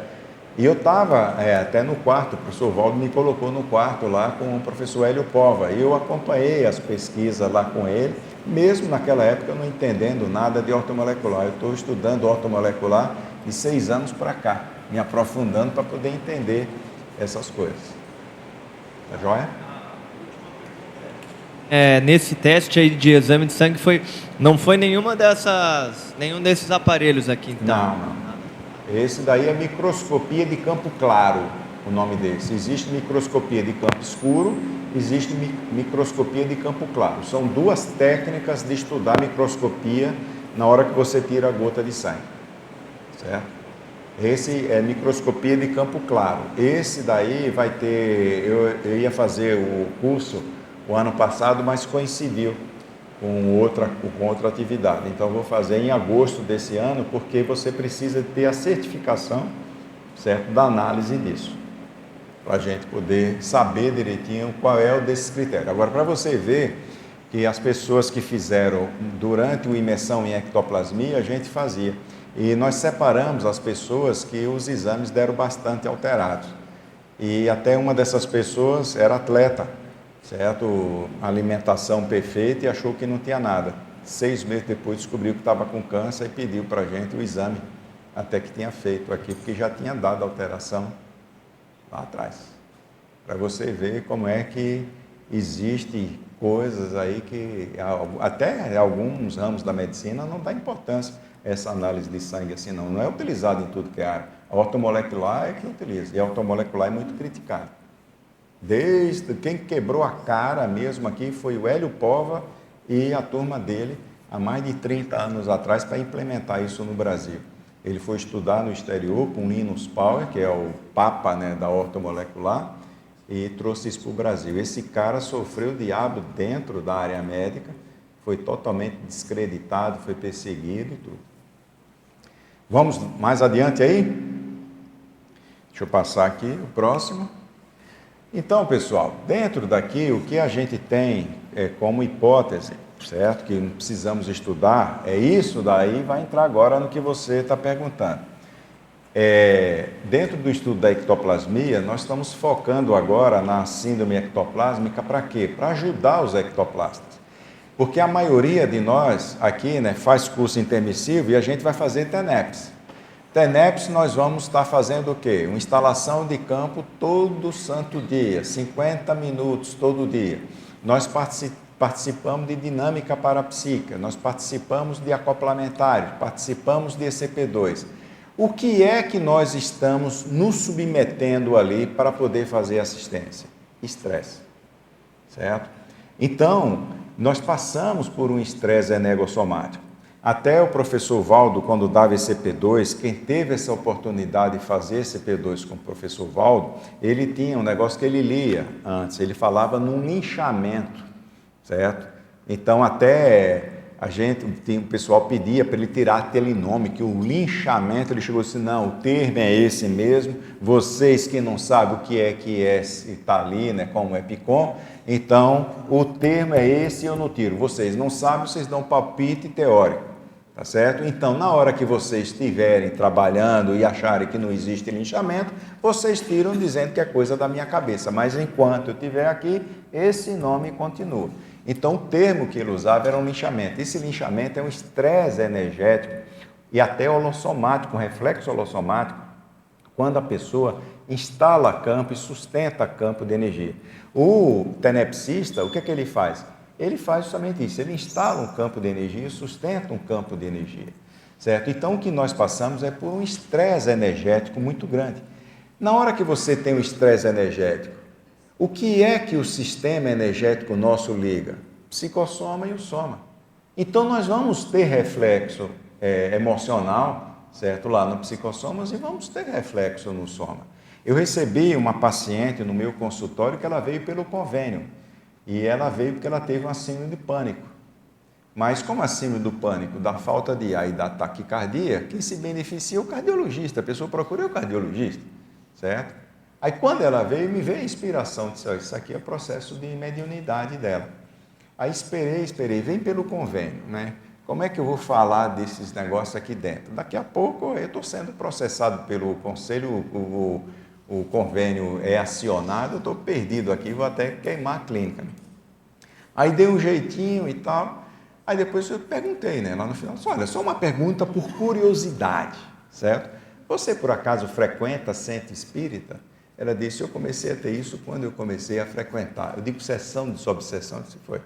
E eu estava até no quarto, o professor Valdo me colocou no quarto lá com o professor Hélio Póvoa, e eu acompanhei as pesquisas lá com ele, mesmo naquela época não entendendo nada de ortomolecular. Eu estou estudando ortomolecular de 6 anos para cá, me aprofundando para poder entender essas coisas. Tá joia? Nesse teste aí de exame de sangue não foi nenhum desses aparelhos aqui, então? Não. Esse daí é microscopia de campo claro, o nome desse. Existe microscopia de campo escuro existe microscopia de campo claro. São duas técnicas de estudar microscopia na hora que você tira a gota de sangue, certo? Esse é microscopia de campo claro. Esse daí vai ter, eu ia fazer o curso o ano passado, mas coincidiu com outra atividade. Então, vou fazer em agosto desse ano, porque você precisa ter a certificação, certo, da análise disso, para a gente poder saber direitinho qual é o desses critérios. Agora, para você ver que as pessoas que fizeram durante o imersão em ectoplasmia, a gente fazia. E nós separamos as pessoas que os exames deram bastante alterados. E até uma dessas pessoas era atleta, certo? Alimentação perfeita e achou que não tinha nada. 6 meses depois descobriu que estava com câncer e pediu para a gente o exame, até que tinha feito aqui, porque já tinha dado alteração lá atrás. Para você ver como é que existe coisas aí que até alguns ramos da medicina não dá importância essa análise de sangue assim não é utilizado em tudo que é área. A ortomolecular é que utiliza, e a ortomolecular é muito criticada. Desde quem quebrou a cara mesmo aqui foi o Hélio Pova e a turma dele há mais de 30 anos atrás para implementar isso no Brasil. Ele foi estudar no exterior com Linus Pauling, que é o papa, né, da ortomolecular, e trouxe isso para o Brasil. Esse cara sofreu o diabo dentro da área médica, foi totalmente descreditado, foi perseguido e tudo. Vamos mais adiante aí? Deixa eu passar aqui o próximo. Então, pessoal, dentro daqui, o que a gente tem como hipótese, certo? Que precisamos estudar, é isso daí, vai entrar agora no que você está perguntando. Dentro do estudo da ectoplasmia, nós estamos focando agora na síndrome ectoplásmica para quê? Para ajudar os ectoplastas. Porque a maioria de nós aqui, né, faz curso intermissivo e a gente vai fazer TENEPS. TENEPS nós vamos estar fazendo o quê? Uma instalação de campo todo santo dia, 50 minutos todo dia. Nós participamos de dinâmica parapsíquica, nós participamos de acoplamentários, participamos de ECP2. O que é que nós estamos nos submetendo ali para poder fazer assistência? Estresse, certo? Então, nós passamos por um estresse energossomático. Até o professor Valdo, quando dava ECP2, quem teve essa oportunidade de fazer ECP2 com o professor Valdo, ele tinha um negócio que ele lia antes, ele falava num linchamento, certo? Então, até o pessoal pedia para ele tirar aquele nome, que o linchamento, ele chegou assim, não, o termo é esse mesmo, vocês que não sabem o que é está ali, né, como é PICOM, então o termo é esse e eu não tiro. Vocês não sabem, vocês dão palpite teórico, tá certo? Então, na hora que vocês estiverem trabalhando e acharem que não existe linchamento, vocês tiram dizendo que é coisa da minha cabeça, mas enquanto eu estiver aqui, esse nome continua. Então, o termo que ele usava era um linchamento. Esse linchamento é um estresse energético e até holossomático, um reflexo holossomático, quando a pessoa instala campo e sustenta campo de energia. O tenepsista, o que é que ele faz? Ele faz justamente isso, ele instala um campo de energia e sustenta um campo de energia, certo? Então, o que nós passamos é por um estresse energético muito grande. Na hora que você tem um estresse energético, o que é que o sistema energético nosso liga? Psicossoma e o soma. Então, nós vamos ter reflexo emocional, certo? Lá no psicossomas e vamos ter reflexo no soma. Eu recebi uma paciente no meu consultório que ela veio pelo convênio. E ela veio porque ela teve uma síndrome de pânico. Mas como a síndrome do pânico, da falta de ar e da taquicardia, quem se beneficia é o cardiologista. A pessoa procura o cardiologista, certo? Aí quando ela veio, me veio a inspiração, disse, isso aqui é processo de mediunidade dela. Aí esperei, vem pelo convênio, né? Como é que eu vou falar desses negócios aqui dentro? Daqui a pouco eu estou sendo processado pelo conselho, o convênio é acionado, eu estou perdido aqui, vou até queimar a clínica. Aí dei um jeitinho e tal, aí depois eu perguntei, né, lá no final, olha, só uma pergunta por curiosidade, certo? Você por acaso frequenta centro espírita? Ela disse, eu comecei a ter isso quando eu comecei a frequentar. Eu digo sessão de obsessão, se foi.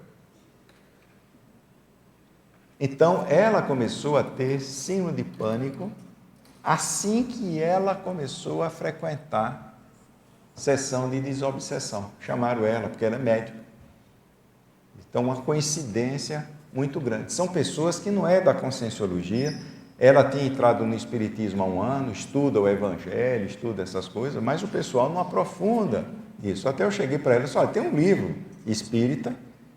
Então, ela começou a ter síndrome de pânico assim que ela começou a frequentar sessão de desobsessão. Chamaram ela porque ela é médium. Então, uma coincidência muito grande. São pessoas que não é da conscienciologia, ela tinha entrado no espiritismo há um ano, estuda o evangelho, estuda essas coisas, mas o pessoal não aprofunda isso. Até eu cheguei para ela e disse, olha, tem um livro espírita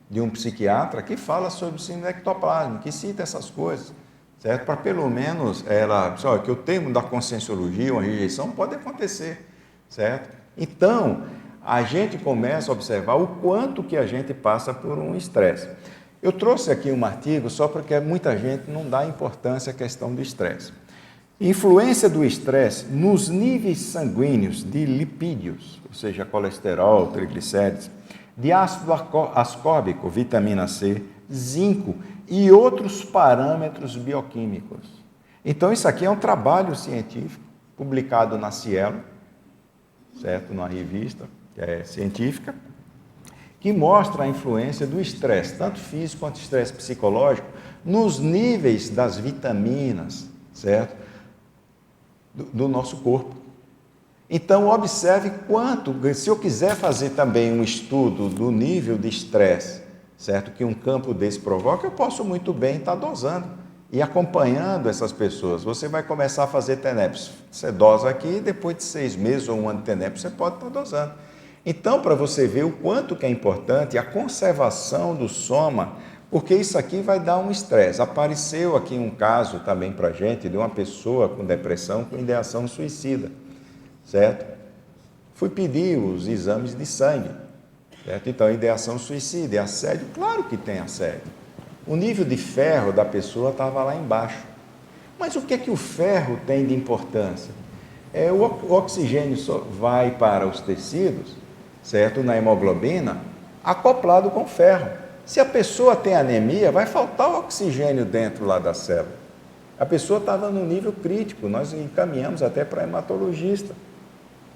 de um psiquiatra que fala sobre o síndrome do ectoplasma, que cita essas coisas, certo? Para pelo menos ela, disse, olha, que o termo da conscienciologia, uma rejeição, pode acontecer, certo? Então, a gente começa a observar o quanto que a gente passa por um estresse. Eu trouxe aqui um artigo só porque muita gente não dá importância à questão do estresse. Influência do estresse nos níveis sanguíneos de lipídios, ou seja, colesterol, triglicérides, de ácido ascórbico, vitamina C, zinco e outros parâmetros bioquímicos. Então, isso aqui é um trabalho científico publicado na Cielo, certo? Numa revista científica, que mostra a influência do estresse, tanto físico quanto estresse psicológico, nos níveis das vitaminas, certo? Do nosso corpo. Então, observe quanto, se eu quiser fazer também um estudo do nível de estresse, certo? Que um campo desse provoca, eu posso muito bem estar dosando e acompanhando essas pessoas. Você vai começar a fazer TENEPS. Você dosa aqui, depois de 6 meses ou um ano de TENEPS, você pode estar dosando. Então, para você ver o quanto que é importante a conservação do soma, porque isso aqui vai dar um estresse. Apareceu aqui um caso também para a gente de uma pessoa com depressão, com ideação suicida, certo? Fui pedir os exames de sangue, certo? Então, ideação suicida e assédio, claro que tem assédio. O nível de ferro da pessoa estava lá embaixo. Mas o que é que o ferro tem de importância? O oxigênio só vai para os tecidos, certo? Na hemoglobina, acoplado com ferro. Se a pessoa tem anemia, vai faltar o oxigênio dentro lá da célula. A pessoa estava no nível crítico, nós encaminhamos até para hematologista,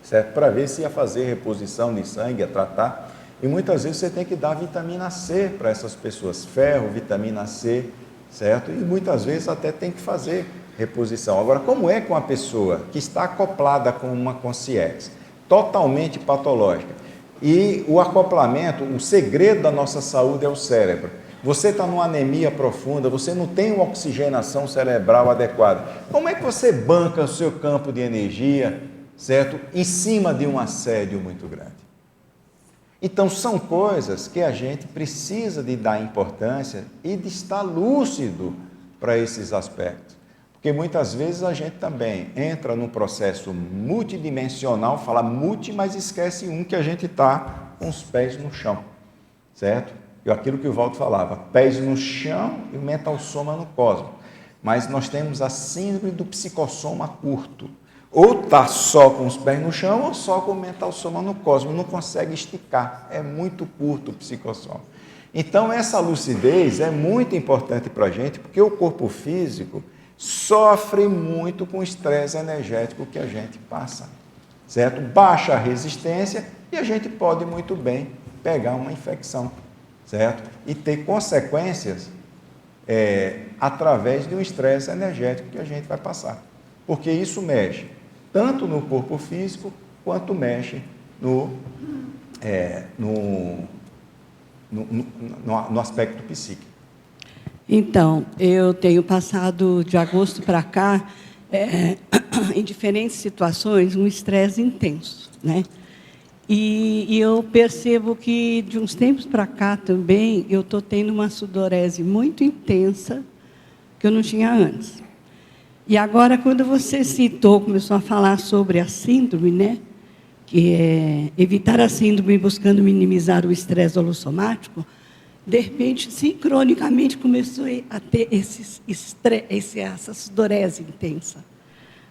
certo? Para ver se ia fazer reposição de sangue, ia tratar. E muitas vezes você tem que dar vitamina C para essas pessoas, ferro, vitamina C, certo? E muitas vezes até tem que fazer reposição. Agora, como é com uma pessoa que está acoplada com uma consciência totalmente patológica? E o acoplamento, o segredo da nossa saúde é o cérebro. Você está numa anemia profunda, você não tem uma oxigenação cerebral adequada. Como é que você banca o seu campo de energia, certo? Em cima de um assédio muito grande. Então, são coisas que a gente precisa de dar importância e de estar lúcido para esses aspectos. Porque muitas vezes a gente também entra num processo multidimensional, fala multi, mas esquece que a gente está com os pés no chão, certo? E aquilo que o Valdo falava, pés no chão e o mental soma no cosmos. Mas nós temos a síndrome do psicossoma curto. Ou está só com os pés no chão ou só com o mental soma no cosmos, não consegue esticar, é muito curto o psicossoma. Então essa lucidez é muito importante para a gente, porque o corpo físico sofre muito com o estresse energético que a gente passa, certo? Baixa a resistência e a gente pode muito bem pegar uma infecção, certo? E ter consequências através de um estresse energético que a gente vai passar, porque isso mexe tanto no corpo físico quanto mexe no aspecto psíquico. Então, eu tenho passado de agosto para cá, em diferentes situações, um estresse intenso, né? E eu percebo que, de uns tempos para cá também, eu estou tendo uma sudorese muito intensa, que eu não tinha antes. E agora, quando você começou a falar sobre a síndrome, né? Que é evitar a síndrome buscando minimizar o estresse holossomático, de repente, sincronicamente, comecei a ter essa sudorese intensa.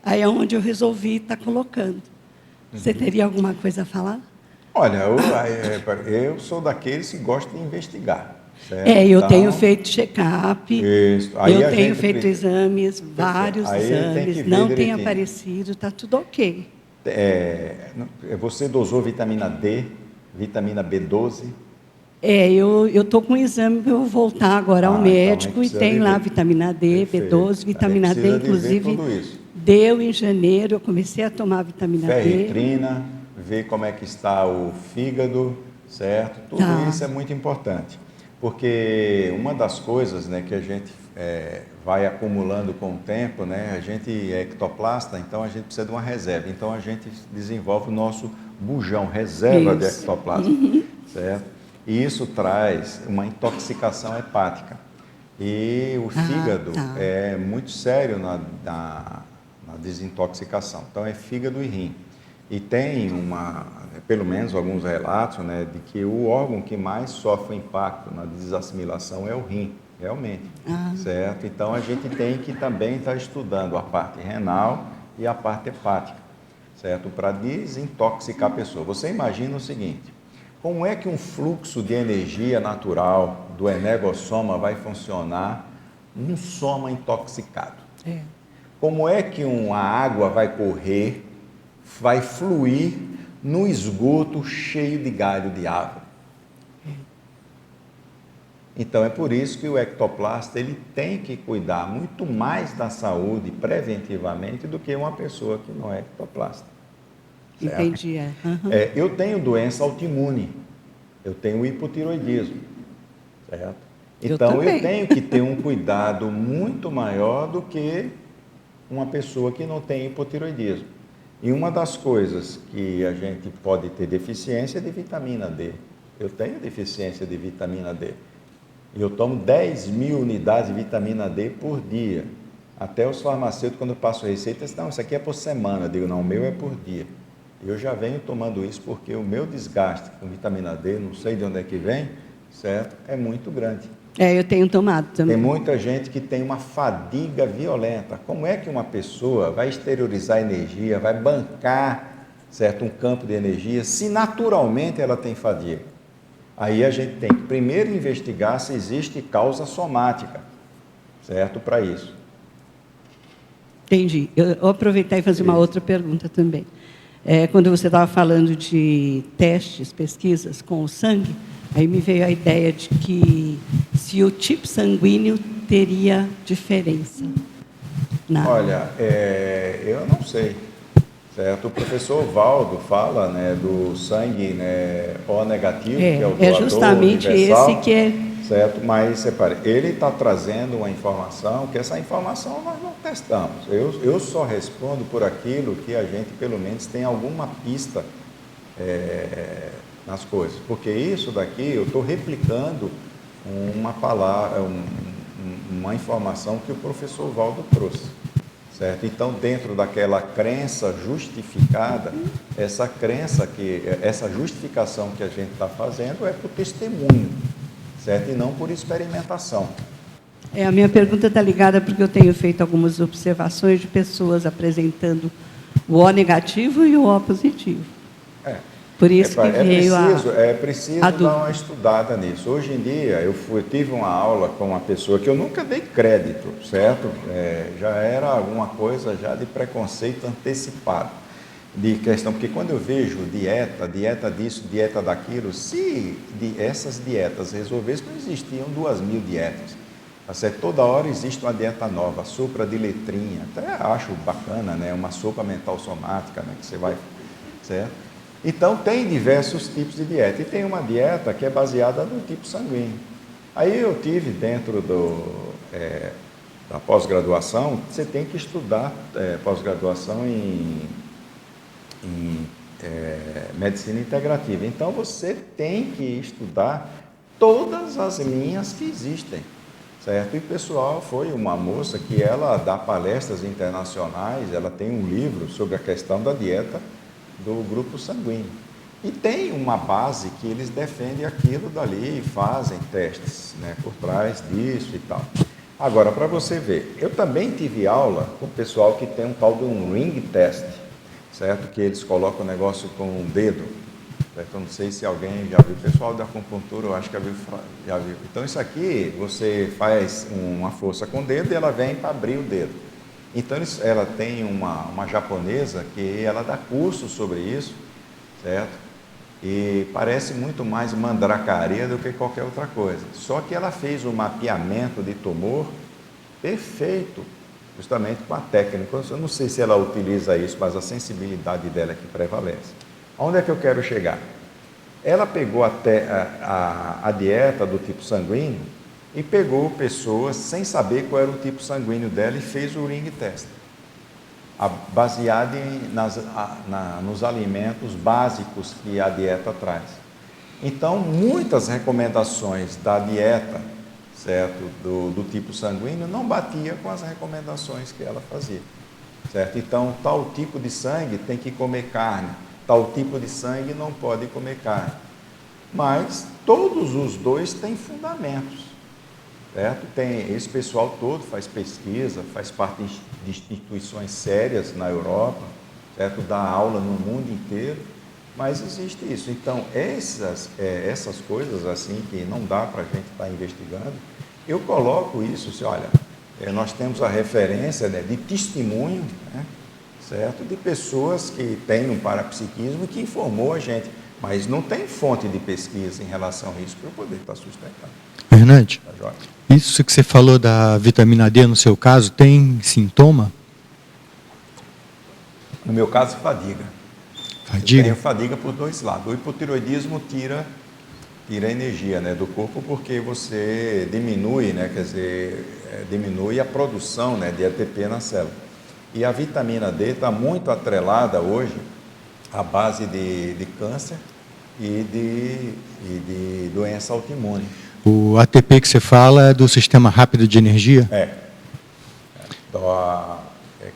Aí é onde eu resolvi estar colocando. Você teria alguma coisa a falar? Olha, eu sou daqueles que gostam de investigar. Certo? Eu tenho feito check-up, eu tenho feito exames, vários exames, não tem aparecido, está tudo ok. Você dosou vitamina D, vitamina B12? Eu estou com um exame para eu voltar agora ao médico e tem lá vitamina D, perfeito. B12, vitamina D, inclusive, deu em janeiro, eu comecei a tomar vitamina D. Ferritrina, ver como é que está o fígado, certo? Tudo isso é muito importante, porque uma das coisas, né, que a gente vai acumulando com o tempo, né, a gente é ectoplasta, então a gente precisa de uma reserva, então a gente desenvolve o nosso bujão, reserva de ectoplasma, certo? E isso traz uma intoxicação hepática. E o fígado é muito sério na desintoxicação. Então, é fígado e rim. E tem pelo menos alguns relatos, né, de que o órgão que mais sofre impacto na desassimilação é o rim, realmente. Certo? Então, a gente tem que também estar estudando a parte renal e a parte hepática, certo? Para desintoxicar a pessoa. Você imagina o seguinte: como é que um fluxo de energia natural do energossoma vai funcionar num soma intoxicado? Como é que a água vai correr, vai fluir no esgoto cheio de galho de árvore? Então, é por isso que o ectoplasta ele tem que cuidar muito mais da saúde preventivamente do que uma pessoa que não é ectoplasta. Certo? Entendi. Eu tenho doença autoimune, eu tenho hipotiroidismo, certo? Então, eu tenho que ter um cuidado muito maior do que uma pessoa que não tem hipotiroidismo. E uma das coisas que a gente pode ter deficiência é de vitamina D. Eu tenho deficiência de vitamina D. E eu tomo 10.000 unidades de vitamina D por dia. Até os farmacêuticos, quando eu passo receitas, não, isso aqui é por semana. Eu digo, não, o meu é por dia. Eu já venho tomando isso porque o meu desgaste com vitamina D, não sei de onde é que vem, certo? É muito grande. Eu tenho tomado também. Tem muita gente que tem uma fadiga violenta. Como é que uma pessoa vai exteriorizar energia, vai bancar, certo, um campo de energia, se naturalmente ela tem fadiga? Aí a gente tem que primeiro investigar se existe causa somática, certo, para isso. Entendi. Eu vou aproveitar e fazer uma outra pergunta também. Quando você estava falando de testes, pesquisas com o sangue, aí me veio a ideia de que se o tipo sanguíneo teria diferença. Olha, eu não sei, certo? O professor Valdo fala, né, do sangue, né, O negativo, que é o doador justamente universal, esse que é... certo? Mas, repare, ele está trazendo uma informação que essa informação nós não testamos. Eu só respondo por aquilo que a gente, pelo menos, tem alguma pista nas coisas. Porque isso daqui, eu estou replicando uma palavra, uma informação que o professor Valdo trouxe, certo? Então, dentro daquela crença justificada, essa justificação que a gente está fazendo é por testemunho, certo? E não por experimentação. A minha pergunta está ligada porque eu tenho feito algumas observações de pessoas apresentando o O negativo e o O positivo. Por isso que veio é preciso dar uma estudada nisso. Hoje em dia, eu tive uma aula com uma pessoa que eu nunca dei crédito, certo? Já era alguma coisa já de preconceito antecipado, de questão, porque quando eu vejo dieta disso, dieta daquilo, se essas dietas resolvessem, não existiam 2.000 dietas. Certo? Toda hora existe uma dieta nova, sopa de letrinha, até acho bacana, né? Uma sopa mental somática, né? Que você vai, certo? Então, tem diversos tipos de dieta, e tem uma dieta que é baseada no tipo sanguíneo. Aí eu tive dentro da pós-graduação, você tem que estudar pós-graduação em medicina integrativa. Então, você tem que estudar todas as linhas que existem, certo? E, pessoal, foi uma moça que ela dá palestras internacionais, ela tem um livro sobre a questão da dieta do grupo sanguíneo. E tem uma base que eles defendem aquilo dali e fazem testes, né, por trás disso e tal. Agora, para você ver, eu também tive aula com o pessoal que tem um tal de um ring test, certo? Que eles colocam o negócio com o dedo. Certo? Eu não sei se alguém já viu. O pessoal da acupuntura, eu acho que já viu. Então, isso aqui, você faz uma força com o dedo e ela vem para abrir o dedo. Então, ela tem uma japonesa que ela dá curso sobre isso, certo? E parece muito mais mandracaria do que qualquer outra coisa. Só que ela fez um mapeamento de tumor perfeito, justamente com a técnica. Eu não sei se ela utiliza isso, mas a sensibilidade dela é que prevalece. Onde é que eu quero chegar? Ela pegou até a dieta do tipo sanguíneo e pegou pessoas sem saber qual era o tipo sanguíneo dela e fez o ring test, baseado nos alimentos básicos que a dieta traz. Então, muitas recomendações da dieta, certo, do tipo sanguíneo, não batia com as recomendações que ela fazia, certo? Então, tal tipo de sangue tem que comer carne, tal tipo de sangue não pode comer carne. Mas todos os dois têm fundamentos, certo? Esse pessoal todo faz pesquisa, faz parte de instituições sérias na Europa, certo? Dá aula no mundo inteiro, mas existe isso. Então, essas coisas assim que não dá para a gente estar investigando, eu coloco isso, assim, olha, nós temos a referência, né, de testemunho, né, certo? De pessoas que têm um parapsiquismo e que informou a gente, mas não tem fonte de pesquisa em relação a isso para eu poder estar sustentando. Fernande, Tá joia? isso que você falou da vitamina D, no seu caso, tem sintoma? No meu caso, fadiga. Eu Fadiga? tenho fadiga por dois lados. O hipotiroidismo tira a energia, né, do corpo, porque você diminui, né, quer dizer, diminui a produção, né, de ATP na célula. E a vitamina D está muito atrelada hoje à base de câncer e de doença autoimune. O ATP que você fala é do sistema rápido de energia?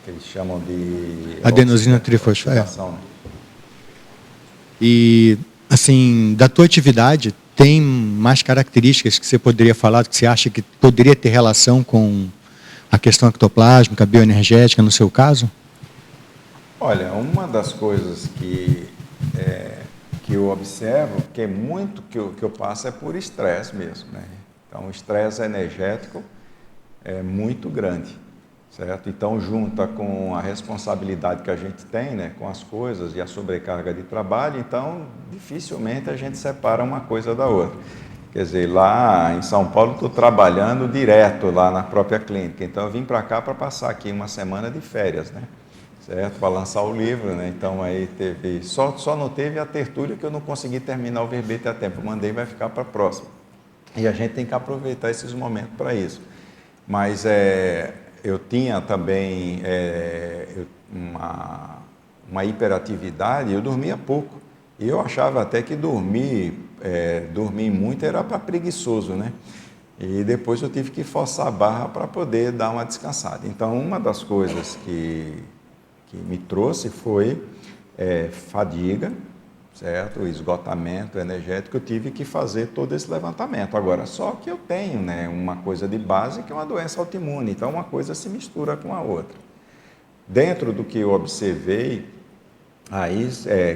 Que eles chamam de Adenosina trifosfática. oxidação, né? E, assim, da tua atividade, tem mais características que você poderia falar, que você acha que poderia ter relação com a questão ectoplásmica, bioenergética, no seu caso? Olha, uma das coisas que eu observo, que é muito que eu passo, é por estresse mesmo, né? Então, o estresse energético é muito grande, certo? Então, junta com a responsabilidade que a gente tem, né, com as coisas e a sobrecarga de trabalho, então, dificilmente a gente separa uma coisa da outra. Quer dizer, lá em São Paulo, estou trabalhando direto lá na própria clínica, então eu vim para cá para passar aqui uma semana de férias, né? Certo? Para lançar o livro, né? Então aí teve, só não teve a tertúlia que eu não consegui terminar o verbete a tempo, mandei, vai ficar para a próxima. E a gente tem que aproveitar esses momentos para isso. Mas eu tinha também uma hiperatividade, eu dormia pouco. E eu achava até que dormir muito era para preguiçoso, né? E depois eu tive que forçar a barra para poder dar uma descansada. Então, uma das coisas que me trouxe foi fadiga, certo? O esgotamento energético, eu tive que fazer todo esse levantamento. Agora, só que eu tenho, né, uma coisa de base que é uma doença autoimune, então uma coisa se mistura com a outra. Dentro do que eu observei, aí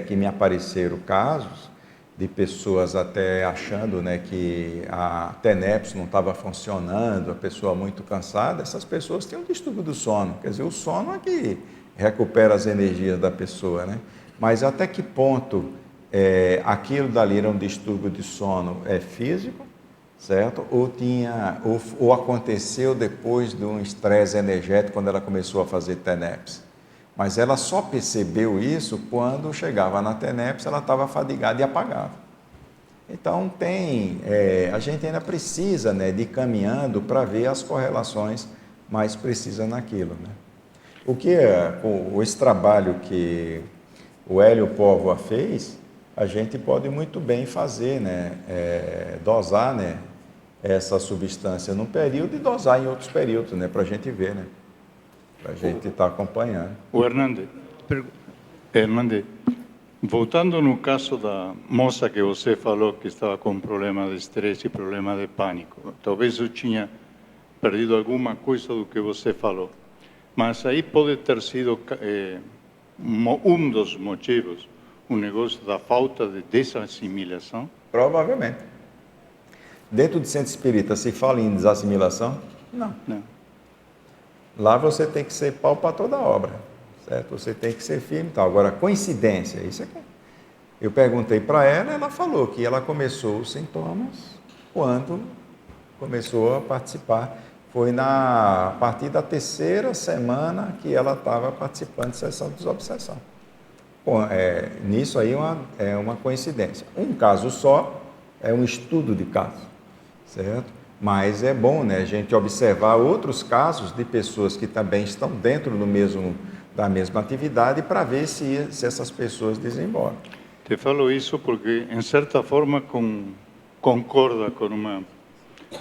que me apareceram casos de pessoas até achando, né, que a TENEPS não estava funcionando, a pessoa muito cansada, essas pessoas têm um distúrbio do sono, quer dizer, o sono é que recupera as energias da pessoa, né? Mas até que ponto aquilo dali era um distúrbio de sono físico, certo? Ou aconteceu depois de um estresse energético, quando ela começou a fazer TENEPS. Mas ela só percebeu isso quando chegava na TENEPS, ela estava fadigada e apagava. Então, a gente ainda precisa, né, de ir caminhando para ver as correlações mais precisas naquilo, né? Esse trabalho que o Hélio Póvoa fez, a gente pode muito bem fazer, né? Dosar, né, essa substância num período e dosar em outros períodos, né, para a gente ver, né? Para a gente estar acompanhando. O Hernande, voltando no caso da moça que você falou que estava com problema de estresse e problema de pânico, talvez eu tinha perdido alguma coisa do que você falou, mas aí pode ter sido um dos motivos, o negócio da falta de desassimilação? Provavelmente. Dentro do centro espírita se fala em desassimilação? Não. Lá você tem que ser pau para toda obra, certo? Você tem que ser firme e tal. Agora, coincidência, isso aqui. Eu perguntei para ela, ela falou que ela começou os sintomas quando começou a participar. Foi a partir da 3ª semana que ela estava participando de sessão de desobsessão. Nisso aí é uma coincidência. Um caso só é um estudo de caso, certo? Mas é bom, né, a gente observar outros casos de pessoas que também estão dentro da mesma atividade para ver se essas pessoas desenvolvem. Te falo isso porque, em certa forma, concorda com uma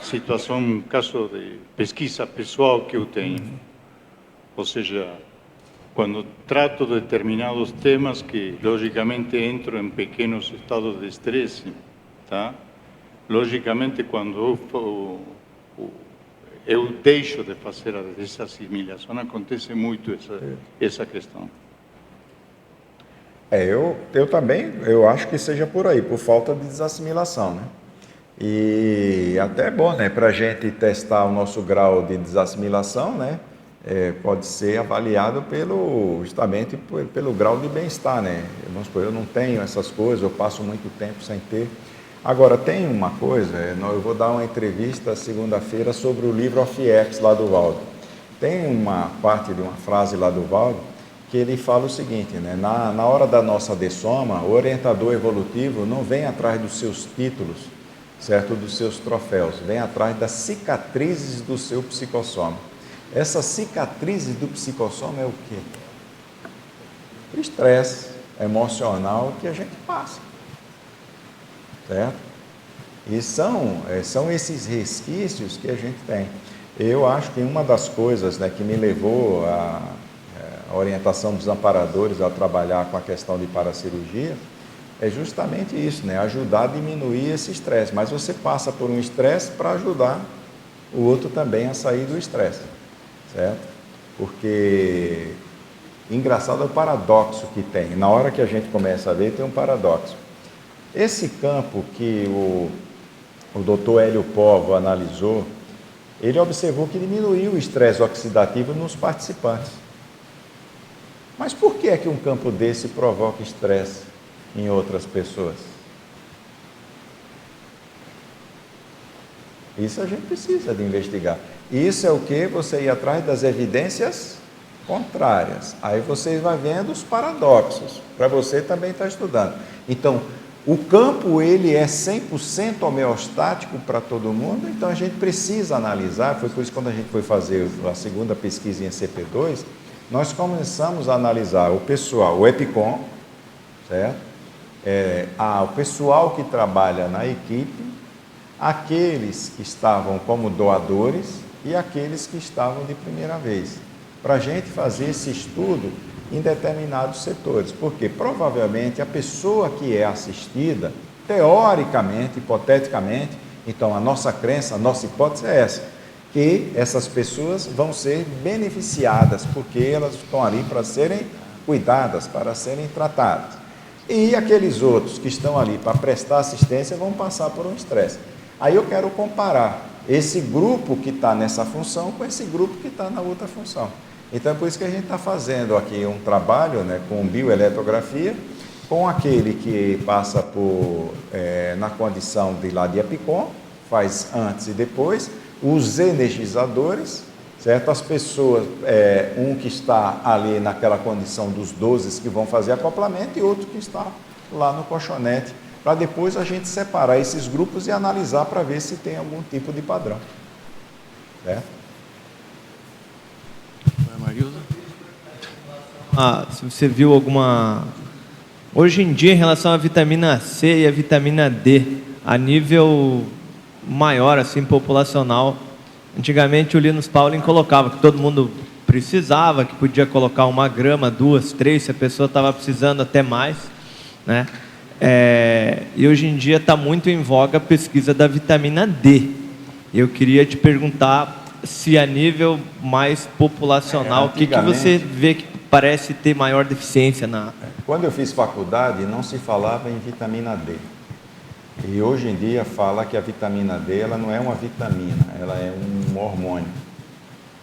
situação, um caso de pesquisa pessoal que eu tenho. Ou seja, quando trato de determinados temas que, logicamente, entram em pequenos estados de estresse, tá? Logicamente, quando eu deixo de fazer a desassimilação, acontece muito essa questão. Eu também, eu acho que seja por aí, por falta de desassimilação, né? E até é bom, né, para a gente testar o nosso grau de desassimilação, né? Pode ser avaliado justamente pelo grau de bem-estar, né? Vamos supor, eu não tenho essas coisas, eu passo muito tempo sem ter. Agora, tem uma coisa, eu vou dar uma entrevista segunda-feira sobre o livro of X lá do Valdo. Tem uma parte de uma frase lá do Valdo que ele fala o seguinte, né? Na hora da nossa dessoma, o orientador evolutivo não vem atrás dos seus títulos, certo? Dos seus troféus, vem atrás das cicatrizes do seu psicossoma. Essas cicatrizes do psicossoma é o quê? O estresse emocional que a gente passa, certo? E são esses resquícios que a gente tem. Eu acho que uma das coisas, né, que me levou a orientação dos amparadores a trabalhar com a questão de paracirurgia é justamente isso, né? Ajudar a diminuir esse estresse. Mas você passa por um estresse para ajudar o outro também a sair do estresse, certo? Porque, engraçado é o paradoxo que tem. Na hora que a gente começa a ver, tem um paradoxo. Esse campo que o Dr. Hélio Povo analisou, ele observou que diminuiu o estresse oxidativo nos participantes. Mas por que é que um campo desse provoca estresse em outras pessoas? Isso a gente precisa de investigar. Isso é o que? Você ir atrás das evidências contrárias. Aí você vai vendo os paradoxos, para você também estar estudando. Então, o campo, ele é 100% homeostático para todo mundo, então a gente precisa analisar, foi por isso que quando a gente foi fazer a segunda pesquisa em CP2, nós começamos a analisar o pessoal, o EPICOM, certo? O pessoal que trabalha na equipe, aqueles que estavam como doadores e aqueles que estavam de primeira vez, para a gente fazer esse estudo em determinados setores, porque provavelmente a pessoa que é assistida, teoricamente, hipoteticamente, então a nossa crença, a nossa hipótese é essa, que essas pessoas vão ser beneficiadas, porque elas estão ali para serem cuidadas, para serem tratadas. E aqueles outros que estão ali para prestar assistência vão passar por um estresse. Aí eu quero comparar esse grupo que está nessa função com esse grupo que está na outra função. Então é por isso que a gente está fazendo aqui um trabalho, né, com bioeletrografia, com aquele que passa na condição de lá de EPICOM, faz antes e depois, os energizadores, certo? As pessoas, um que está ali naquela condição dos 12 que vão fazer acoplamento e outro que está lá no colchonete, para depois a gente separar esses grupos e analisar para ver se tem algum tipo de padrão, certo? Se você viu alguma... Hoje em dia, em relação à vitamina C e à vitamina D, a nível maior, assim, populacional, antigamente o Linus Pauling colocava que todo mundo precisava, que podia colocar 1 grama, 2, 3, se a pessoa estava precisando até mais, né? E hoje em dia está muito em voga a pesquisa da vitamina D. Eu queria te perguntar se a nível mais populacional, o que você vê que parece ter maior deficiência na... Quando eu fiz faculdade, não se falava em vitamina D. E hoje em dia fala que a vitamina D ela não é uma vitamina, ela é um hormônio.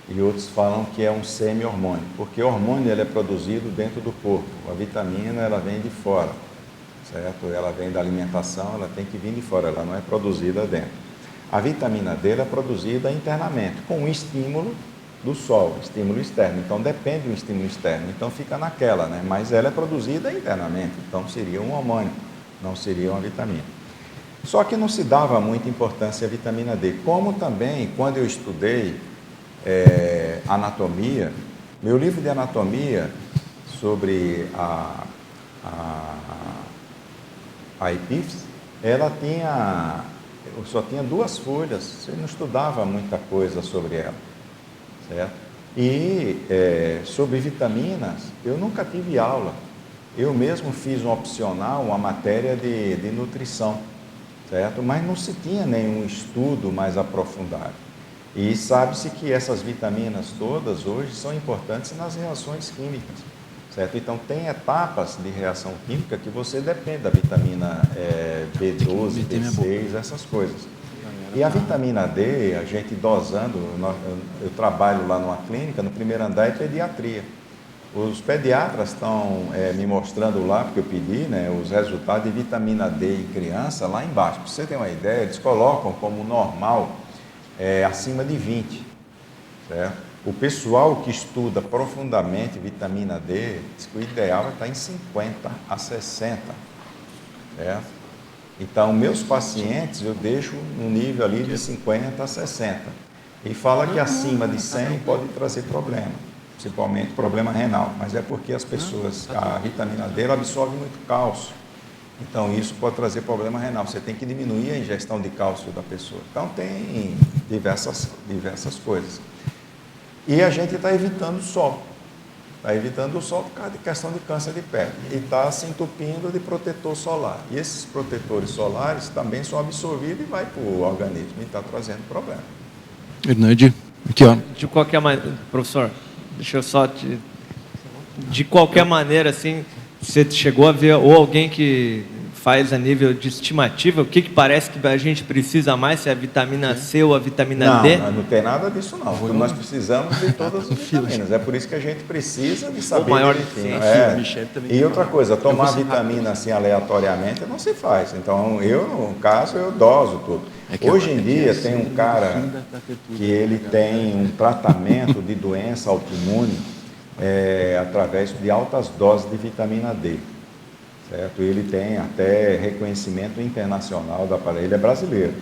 E outros falam que é um semi-hormônio, porque o hormônio ele é produzido dentro do corpo, a vitamina ela vem de fora, certo? Ela vem da alimentação, ela tem que vir de fora, ela não é produzida dentro. A vitamina D ela é produzida internamente, com um estímulo, do sol, estímulo externo. Então depende do estímulo externo. Então fica naquela, né? Mas ela é produzida internamente. Então seria um hormônio, não seria uma vitamina. Só que não se dava muita importância à vitamina D. Como também, quando eu estudei anatomia, meu livro de anatomia sobre a epífise, eu só tinha 2 folhas, você não estudava muita coisa sobre ela, certo? E sobre vitaminas, eu nunca tive aula. Eu mesmo fiz um opcional, uma matéria de nutrição, certo? Mas não se tinha nenhum estudo mais aprofundado. E sabe-se que essas vitaminas todas hoje são importantes nas reações químicas, certo? Então tem etapas de reação química que você depende da vitamina B12, B6, essas coisas. E a vitamina D, a gente dosando, eu trabalho lá numa clínica, no primeiro andar é pediatria. Os pediatras estão me mostrando lá, porque eu pedi, né, os resultados de vitamina D em criança lá embaixo. Para você ter uma ideia, eles colocam como normal acima de 20, certo? O pessoal que estuda profundamente vitamina D diz que o ideal é estar em 50 a 60, certo? Então, meus pacientes eu deixo no nível ali de 50 a 60 e fala que acima de 100 pode trazer problema, principalmente problema renal, mas é porque as pessoas, a vitamina D ela absorve muito cálcio. Então, isso pode trazer problema renal. Você tem que diminuir a ingestão de cálcio da pessoa. Então, tem diversas coisas. E a gente está evitando o sol. Está evitando o sol por causa de questão de câncer de pele. E está se entupindo de protetor solar. E esses protetores solares também são absorvidos e vai para o organismo e está trazendo problema. Hernandes, aqui ó. De qualquer maneira, professor, deixa eu só te... De qualquer maneira, assim, você chegou a ver ou alguém que faz a nível de estimativa, o que parece que a gente precisa mais, se é a vitamina C ou a vitamina D? Não tem nada disso não. Nós precisamos de todas as vitaminas. É por isso que a gente precisa de saber maior direitinho. E outra coisa, tomar vitamina assim aleatoriamente não se faz. Então, eu, no caso, eu doso tudo. Hoje em dia tem um cara que ele tem um tratamento de doença autoimune através de altas doses de vitamina D. Certo? Ele tem até reconhecimento internacional do aparelho, ele é brasileiro.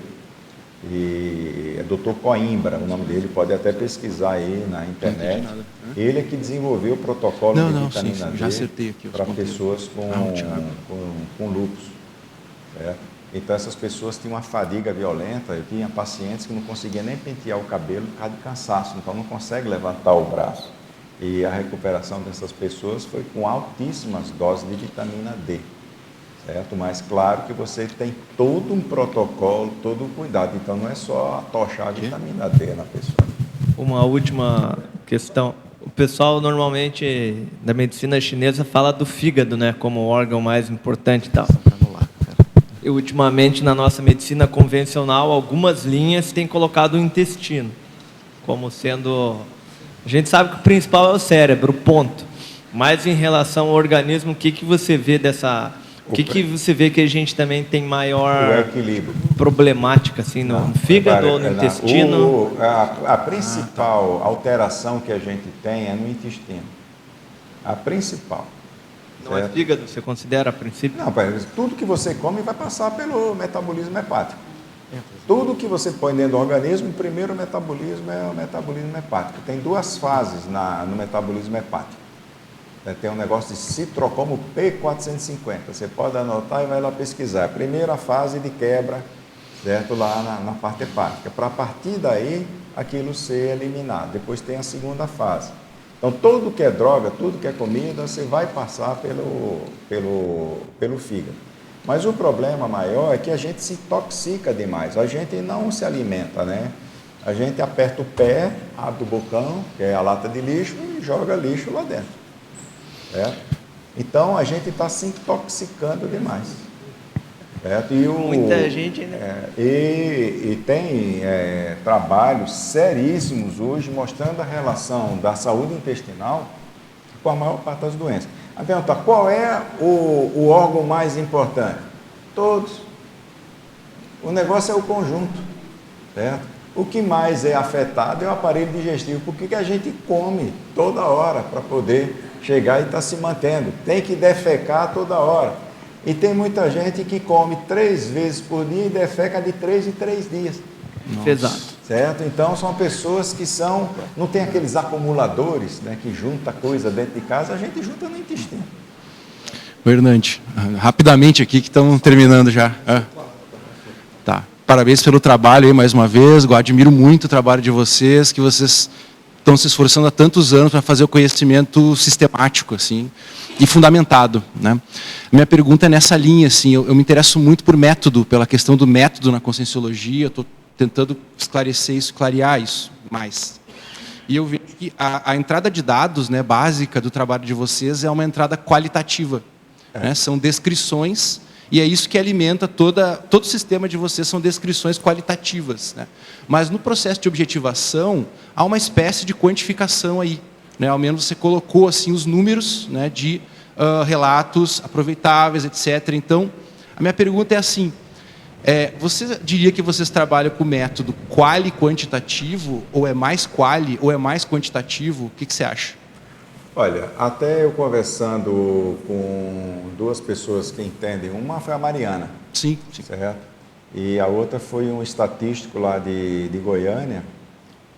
E é Dr. Coimbra, o nome dele, pode até pesquisar aí na internet. Ele é que desenvolveu o protocolo de vitamina D para pessoas com lúpus. Certo? Então essas pessoas tinham uma fadiga violenta, eu tinha pacientes que não conseguiam nem pentear o cabelo por causa de cansaço, então não consegue levantar o braço. E a recuperação dessas pessoas foi com altíssimas doses de vitamina D, certo? Mas claro que você tem todo um protocolo, todo um cuidado. Então não é só atochar a vitamina D na pessoa. Uma última questão. O pessoal normalmente da medicina chinesa fala do fígado, né, como o órgão mais importante e tal. E ultimamente na nossa medicina convencional, algumas linhas têm colocado o intestino como sendo... A gente sabe que o principal é o cérebro, ponto. Mas em relação ao organismo, o que você vê dessa... O que você vê que a gente também tem maior problemática assim, no fígado ou no intestino? A principal alteração que a gente tem é no intestino. A principal. Não é fígado, você considera a princípio? Não, tudo que você come vai passar pelo metabolismo hepático. Tudo que você põe dentro do organismo, o primeiro metabolismo é o metabolismo hepático. Tem 2 fases no metabolismo hepático. Tem um negócio de citrocomo P450. Você pode anotar e vai lá pesquisar. A primeira fase de quebra, certo? Lá na parte hepática. Para a partir daí, aquilo ser eliminado. Depois tem a segunda fase. Então, tudo que é droga, tudo que é comida, você vai passar pelo fígado. Mas o problema maior é que a gente se intoxica demais, a gente não se alimenta, né? A gente aperta o pé, abre o bocão, que é a lata de lixo, e joga lixo lá dentro. Certo? Então, a gente está se intoxicando demais. Certo? Muita gente, né? E tem trabalhos seríssimos hoje mostrando a relação da saúde intestinal com a maior parte das doenças. A pergunta, qual é o órgão mais importante? Todos. O negócio é o conjunto, certo? O que mais é afetado é o aparelho digestivo, porque a gente come toda hora para poder chegar e estar se mantendo. Tem que defecar toda hora. E tem muita gente que come 3 vezes por dia e defeca de 3 em 3 dias. Exato. Certo? Então são pessoas que não tem aqueles acumuladores, né, que junta coisa dentro de casa, a gente junta no intestino. Hernande, rapidamente aqui que estamos terminando já. Tá. Parabéns pelo trabalho aí mais uma vez. Eu admiro muito o trabalho de vocês, que vocês estão se esforçando há tantos anos para fazer o conhecimento sistemático assim e fundamentado, né? Minha pergunta é nessa linha assim. Eu me interesso muito por método, pela questão do método na conscienciologia. Estou tentando esclarecer isso, clarear isso mais. E eu vejo que a entrada de dados, né, básica do trabalho de vocês é uma entrada qualitativa. Né? São descrições, e é isso que alimenta todo o sistema de vocês, são descrições qualitativas. Né? Mas no processo de objetivação, há uma espécie de quantificação aí. Né? Ao menos você colocou assim, os números, né, de relatos aproveitáveis, etc. Então, a minha pergunta é assim, você diria que vocês trabalham com o método quali-quantitativo, ou é mais quali, ou é mais quantitativo? O que você acha? Olha, até eu conversando com 2 pessoas que entendem, uma foi a Mariana, sim. Certo? E a outra foi um estatístico lá de Goiânia,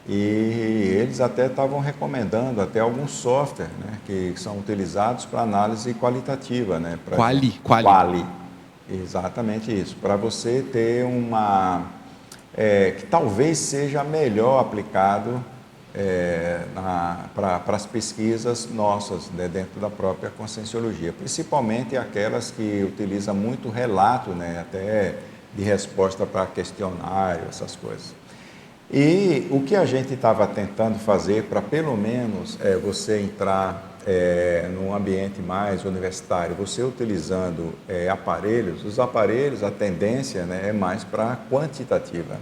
e eles até estavam recomendando até alguns softwares, né, que são utilizados para análise qualitativa. Né, quali. Exatamente isso, para você ter que talvez seja melhor aplicado para as pesquisas nossas, né, dentro da própria conscienciologia, principalmente aquelas que utilizam muito relato, né, até de resposta para questionário, essas coisas. E o que a gente estava tentando fazer para pelo menos você entrar num ambiente mais universitário, você utilizando aparelhos, os aparelhos, a tendência, né, é mais para quantitativa. Né?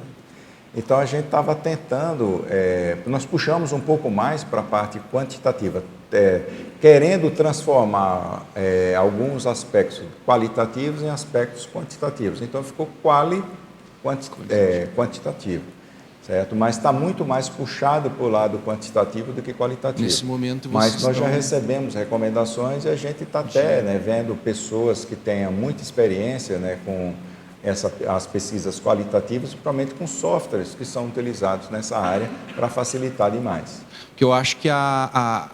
Então a gente estava tentando, nós puxamos um pouco mais para a parte quantitativa, querendo transformar alguns aspectos qualitativos em aspectos quantitativos. Então ficou quantitativo. Certo? Mas está muito mais puxado para o lado quantitativo do que qualitativo. Nesse momento, mas nós já recebemos recomendações e a gente está até, né, vendo pessoas que tenham muita experiência, né, com as pesquisas qualitativas, principalmente com softwares que são utilizados nessa área para facilitar demais. Que eu acho que a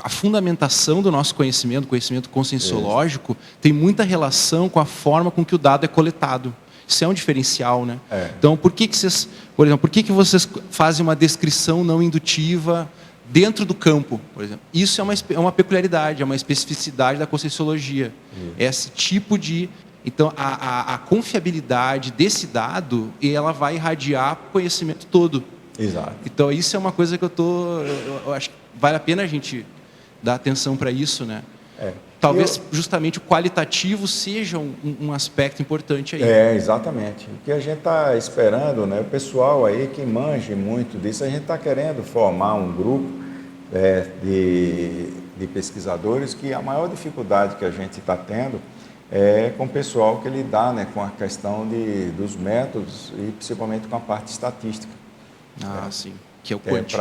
fundamentação do nosso conhecimento conscienciológico, tem muita relação com a forma com que o dado é coletado. Isso é um diferencial, né? Então, por que vocês, por exemplo, vocês fazem uma descrição não indutiva dentro do campo, por exemplo? Isso é uma peculiaridade, é uma especificidade da conscienciologia. Esse tipo de... Então, a confiabilidade desse dado, ela vai irradiar o conhecimento todo. Exato. Então, isso é uma coisa que eu acho que vale a pena a gente dar atenção para isso, né? Talvez justamente o qualitativo seja um aspecto importante aí. Exatamente. O que a gente está esperando, né, o pessoal aí que manje muito disso, a gente está querendo formar um grupo de pesquisadores que a maior dificuldade que a gente está tendo é com o pessoal que lidar, né, com a questão dos métodos e principalmente com a parte estatística. Sim. Que é o quanti.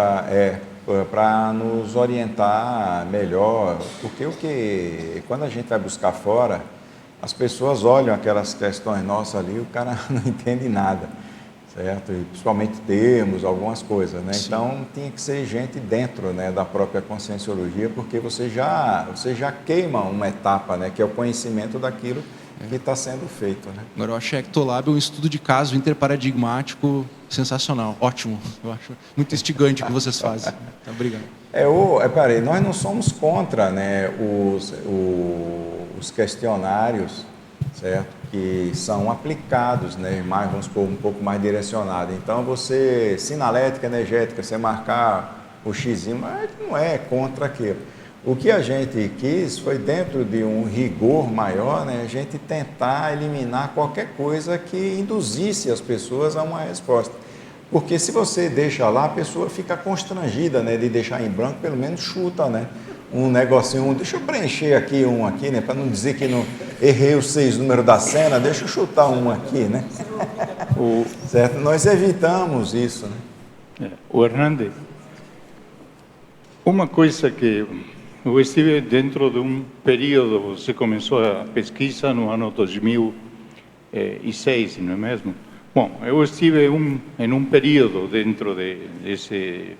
Para nos orientar melhor, porque quando a gente vai buscar fora, as pessoas olham aquelas questões nossas ali, o cara não entende nada, certo? E principalmente termos, algumas coisas, né? Então, tinha que ser gente dentro, né, da própria conscienciologia, porque você já queima uma etapa, né, que é o conhecimento daquilo que está sendo feito, né? Agora, eu acho que Ectolab é um estudo de caso interparadigmático sensacional, ótimo. Eu acho muito instigante o que vocês fazem. Tá, obrigado. Nós não somos contra, né, os questionários, certo? Que são aplicados, né, vamos supor, um pouco mais direcionado. Então, sinalética, energética, você marcar o xizinho, mas não é contra aquilo. O que a gente quis foi, dentro de um rigor maior, né, a gente tentar eliminar qualquer coisa que induzisse as pessoas a uma resposta. Porque se você deixa lá, a pessoa fica constrangida, né, de deixar em branco, pelo menos chuta, né, um negocinho, deixa eu preencher aqui, né, para não dizer que não... errei os 6 números da cena, deixa eu chutar um aqui, né? Certo? Nós evitamos isso, né? O Hernande, uma coisa que eu estive dentro de um período, você começou a pesquisa no ano 2006, não é mesmo? Bom, eu estive em um período dentro desse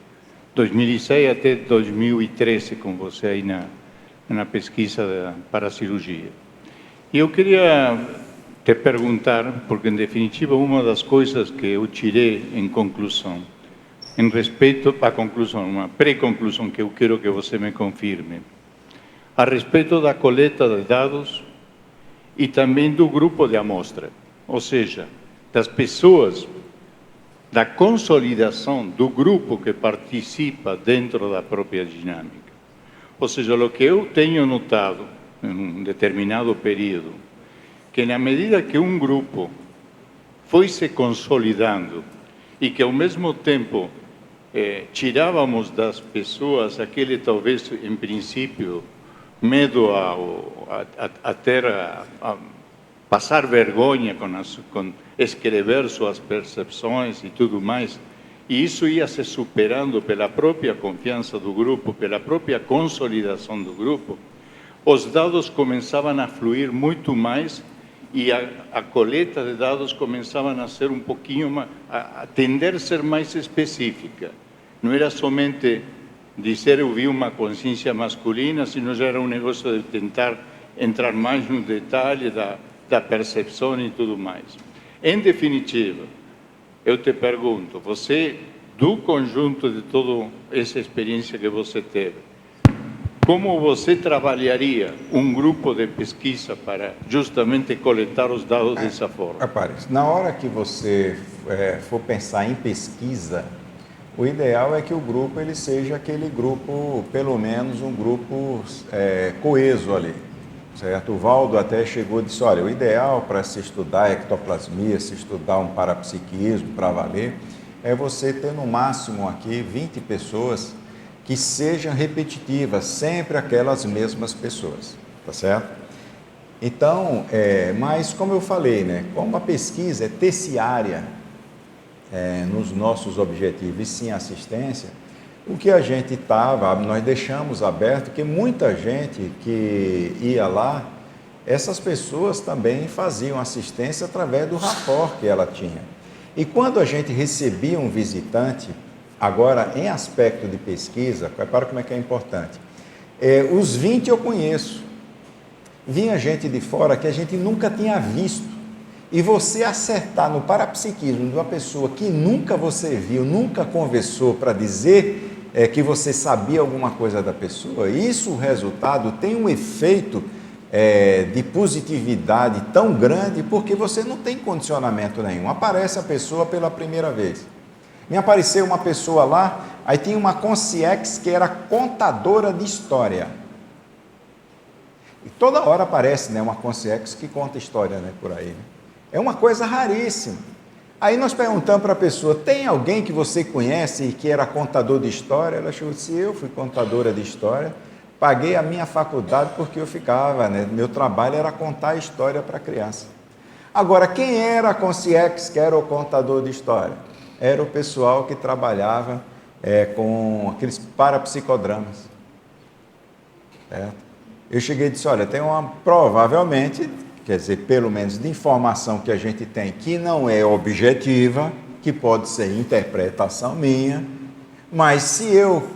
2006 até 2013 com você aí na pesquisa para a cirurgia. E eu queria te perguntar, porque em definitiva uma das coisas que eu tirei em conclusão, em respeito à conclusão, uma pré-conclusão que eu quero que você me confirme, a respeito da coleta de dados e também do grupo de amostra, ou seja, das pessoas, da consolidação do grupo que participa dentro da própria dinâmica. Ou seja, o que eu tenho notado em um determinado período, que na medida que um grupo foi se consolidando e que ao mesmo tempo tirávamos das pessoas aquele talvez em princípio medo a passar vergonha com escrever suas percepções e tudo mais, e isso ia se superando pela própria confiança do grupo, pela própria consolidação do grupo, os dados começavam a fluir muito mais e a coleta de dados começava a ser um pouquinho mais, a tender a ser mais específica. Não era somente dizer eu vi uma consciência masculina, sino já era um negócio de tentar entrar mais no detalhe da percepção e tudo mais. Em definitiva, eu te pergunto, você, do conjunto de toda essa experiência que você teve, como você trabalharia um grupo de pesquisa para justamente coletar os dados dessa forma? Repare, na hora que você for pensar em pesquisa, o ideal é que o grupo ele seja aquele grupo, pelo menos um grupo coeso ali. Certo? O Valdo até chegou e disse, olha, o ideal para se estudar ectoplasmia, se estudar um parapsiquismo para valer, é você ter no máximo aqui 20 pessoas que sejam repetitivas, sempre aquelas mesmas pessoas, tá certo? Então, mas como eu falei, né, como a pesquisa é terciária nos nossos objetivos e sim assistência, o que a gente nós deixamos aberto que muita gente que ia lá, essas pessoas também faziam assistência através do rapport que ela tinha. E quando a gente recebia um visitante, agora em aspecto de pesquisa, repara como é que é importante, os 20 eu conheço, vinha gente de fora que a gente nunca tinha visto, e você acertar no parapsiquismo de uma pessoa que nunca você viu, nunca conversou para dizer que você sabia alguma coisa da pessoa, isso, o resultado, tem um efeito de positividade tão grande porque você não tem condicionamento nenhum. Aparece a pessoa pela primeira vez. Me apareceu uma pessoa lá, aí tinha uma concierge que era contadora de história. E toda hora aparece, né, uma concierge que conta história, né, por aí. Né? É uma coisa raríssima. Aí nós perguntamos para a pessoa, tem alguém que você conhece e que era contador de história? Ela chegou e disse, eu fui contadora de história, paguei a minha faculdade porque eu ficava, né, meu trabalho era contar história para criança. Agora, quem era a concierge que era o contador de história? Era o pessoal que trabalhava com aqueles parapsicodramas. Certo? Eu cheguei e disse, olha, tem provavelmente, quer dizer, pelo menos de informação que a gente tem, que não é objetiva, que pode ser interpretação minha, mas se eu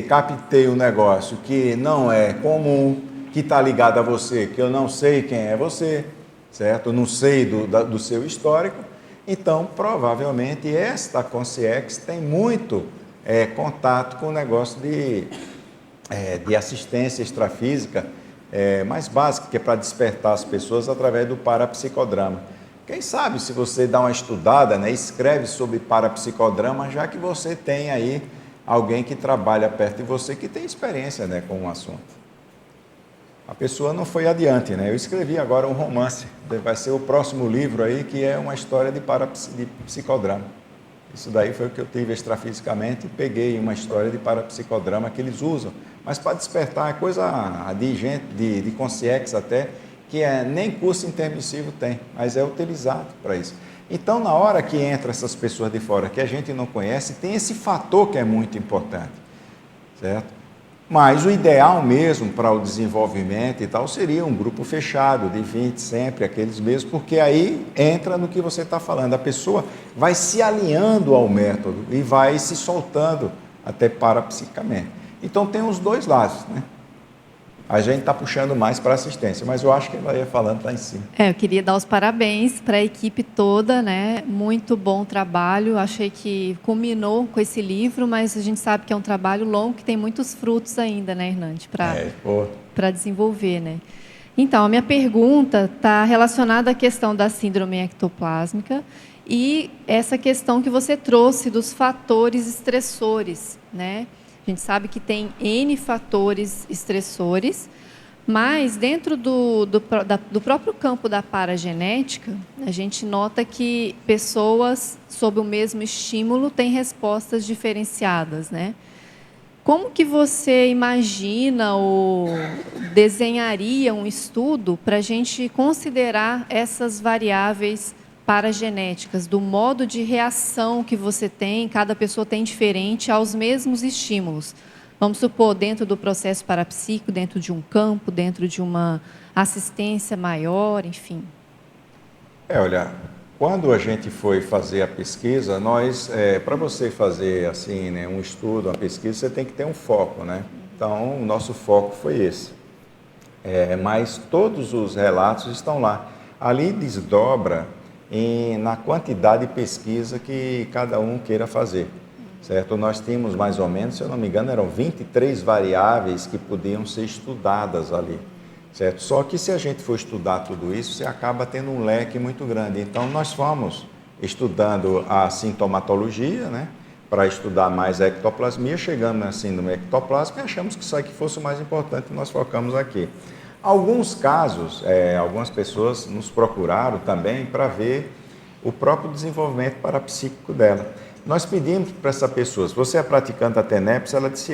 captei um negócio que não é comum, que está ligado a você, que eu não sei quem é você, certo? Eu não sei do seu histórico, então provavelmente esta concierge tem muito contato com o negócio de assistência extrafísica, mais básica, que é para despertar as pessoas através do parapsicodrama. Quem sabe se você dá uma estudada, né, escreve sobre parapsicodrama, já que você tem aí alguém que trabalha perto de você, que tem experiência, né, com o assunto. A pessoa não foi adiante, né? Eu escrevi agora um romance, vai ser o próximo livro aí, que é uma história de psicodrama. Isso daí foi o que eu tive extrafisicamente, peguei uma história de parapsicodrama que eles usam, mas para despertar é coisa de gente, de concierge até, que nem curso intermissivo tem, mas é utilizado para isso. Então, na hora que entram essas pessoas de fora que a gente não conhece, tem esse fator que é muito importante, certo? Mas o ideal mesmo para o desenvolvimento e tal seria um grupo fechado, de 20 sempre, aqueles mesmos, porque aí entra no que você está falando. A pessoa vai se alinhando ao método e vai se soltando até parapsiquicamente. Então tem os dois lados, né? A gente está puxando mais para assistência, mas eu acho que ela ia falando lá em cima. Eu queria dar os parabéns para a equipe toda, né? Muito bom trabalho. Achei que culminou com esse livro, mas a gente sabe que é um trabalho longo, que tem muitos frutos ainda, né, Hernandes, para desenvolver, né? Então, a minha pergunta está relacionada à questão da síndrome ectoplásmica e essa questão que você trouxe dos fatores estressores, né? A gente sabe que tem N fatores estressores, mas dentro do próprio campo da paragenética, a gente nota que pessoas sob o mesmo estímulo têm respostas diferenciadas, né? Como que você imagina ou desenharia um estudo para a gente considerar essas variáveis paragenéticas, do modo de reação que você tem, cada pessoa tem diferente aos mesmos estímulos? Vamos supor, dentro do processo parapsíquico, dentro de um campo, dentro de uma assistência maior, enfim. Olha, quando a gente foi fazer a pesquisa, para você fazer assim, né, um estudo, uma pesquisa, você tem que ter um foco, né? Então, o nosso foco foi esse. Mas todos os relatos estão lá. Ali desdobra na quantidade de pesquisa que cada um queira fazer, certo? Nós tínhamos mais ou menos, se eu não me engano, eram 23 variáveis que podiam ser estudadas ali, certo? Só que se a gente for estudar tudo isso, você acaba tendo um leque muito grande. Então, nós fomos estudando a sintomatologia, né? Para estudar mais a ectoplasmia, chegamos na síndrome ectoplásmica e achamos que isso aqui fosse o mais importante e nós focamos aqui. Alguns casos, algumas pessoas nos procuraram também para ver o próprio desenvolvimento parapsíquico dela. Nós pedimos para essa pessoa, se você é praticante da TENEPS, ela disse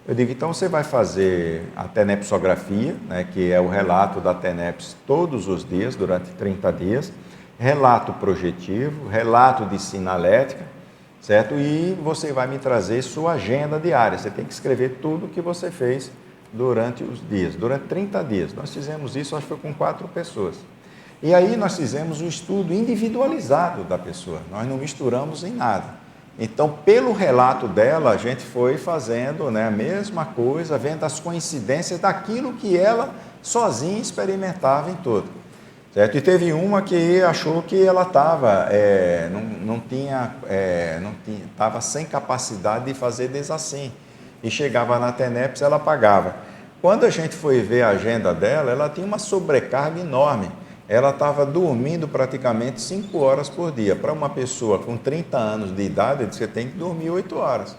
Eu digo, então você vai fazer a tenepsografia, né, que é o relato da TENEPS todos os dias, durante 30 dias, relato projetivo, relato de sinalética, certo? E você vai me trazer sua agenda diária, você tem que escrever tudo o que você fez durante os dias, durante 30 dias. Nós fizemos isso, acho que foi com 4 pessoas. E aí nós fizemos um estudo individualizado da pessoa, nós não misturamos em nada. Então, pelo relato dela, a gente foi fazendo, né, a mesma coisa, vendo as coincidências daquilo que ela sozinha experimentava em todo. Certo? E teve uma que achou que ela estava, estava sem capacidade de fazer desassim. E chegava na TENEPS, ela pagava. Quando a gente foi ver a agenda dela, ela tinha uma sobrecarga enorme. Ela estava dormindo praticamente 5 horas por dia. Para uma pessoa com 30 anos de idade, você tem que dormir 8 horas.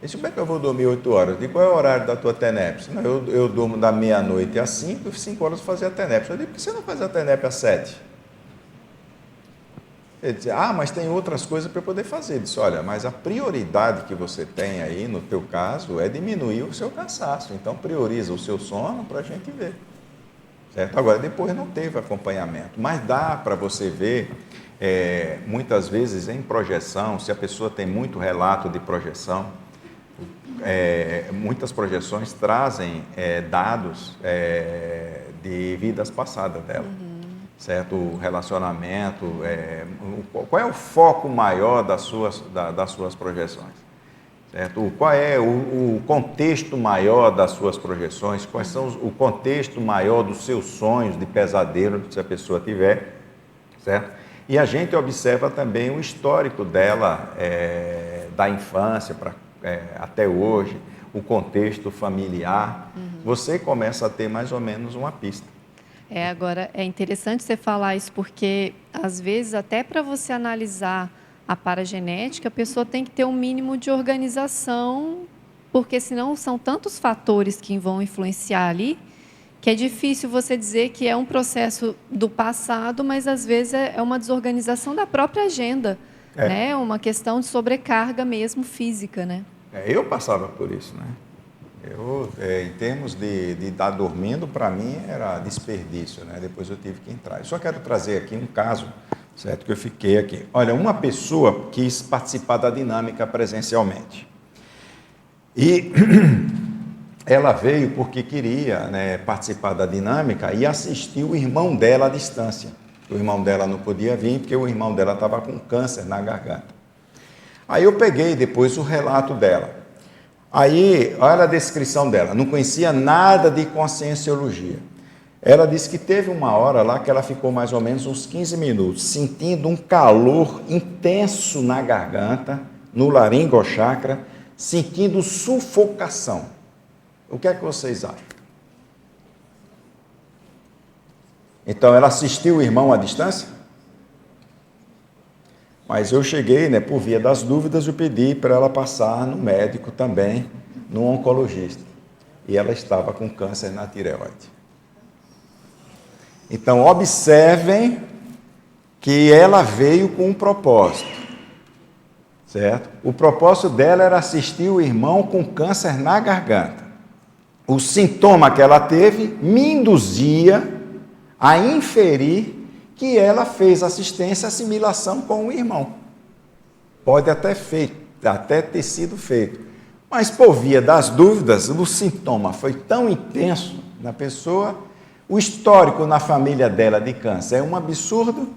Eu disse, como é que eu vou dormir 8 horas? Eu digo, qual é o horário da tua TENEPS? Não, eu durmo da meia-noite às 5 e 5 horas fazer a TENEPS. Eu digo, por que você não faz a TENEPS às 7? Ele disse, mas tem outras coisas para eu poder fazer. Eu disse, olha, mas a prioridade que você tem aí, no teu caso, é diminuir o seu cansaço. Então, prioriza o seu sono para a gente ver. Certo? Agora, depois não teve acompanhamento, mas dá para você ver, muitas vezes em projeção, se a pessoa tem muito relato de projeção, muitas projeções trazem dados de vidas passadas dela. Certo? O relacionamento, qual é o foco maior das suas projeções? Certo? Qual é o contexto maior das suas projeções? Quais são o contexto maior dos seus sonhos de pesadelo, se a pessoa tiver? Certo? E a gente observa também o histórico dela, da infância até hoje, o contexto familiar. Você começa a ter mais ou menos uma pista. Agora, é interessante você falar isso, porque, às vezes, até para você analisar a paragenética, a pessoa tem que ter um mínimo de organização, porque, senão, são tantos fatores que vão influenciar ali, que é difícil você dizer que é um processo do passado, mas, às vezes, é uma desorganização da própria agenda, né? Uma questão de sobrecarga mesmo física, né? Eu passava por isso, né? Em termos de estar dormindo, para mim era desperdício, né? Depois eu tive que entrar. Eu só quero trazer aqui um caso, certo, que eu fiquei aqui. Olha, uma pessoa quis participar da dinâmica presencialmente. E ela veio porque queria, né, participar da dinâmica e assistir o irmão dela à distância. O irmão dela não podia vir porque o irmão dela estava com câncer na garganta. Aí eu peguei depois o relato dela. Aí, olha a descrição dela, não conhecia nada de conscienciologia. Ela disse que teve uma hora lá que ela ficou mais ou menos uns 15 minutos, sentindo um calor intenso na garganta, no laringochakra, sentindo sufocação. O que é que vocês acham? Então, ela assistiu o irmão à distância? Mas eu cheguei, né, por via das dúvidas, eu pedi para ela passar no médico também, no oncologista. E ela estava com câncer na tireoide. Então, observem que ela veio com um propósito, certo? O propósito dela era assistir o irmão com câncer na garganta. O sintoma que ela teve me induzia a inferir que ela fez assistência e assimilação com o irmão. Pode até ter sido feito. Mas, por via das dúvidas, o sintoma foi tão intenso na pessoa, o histórico na família dela de câncer é um absurdo,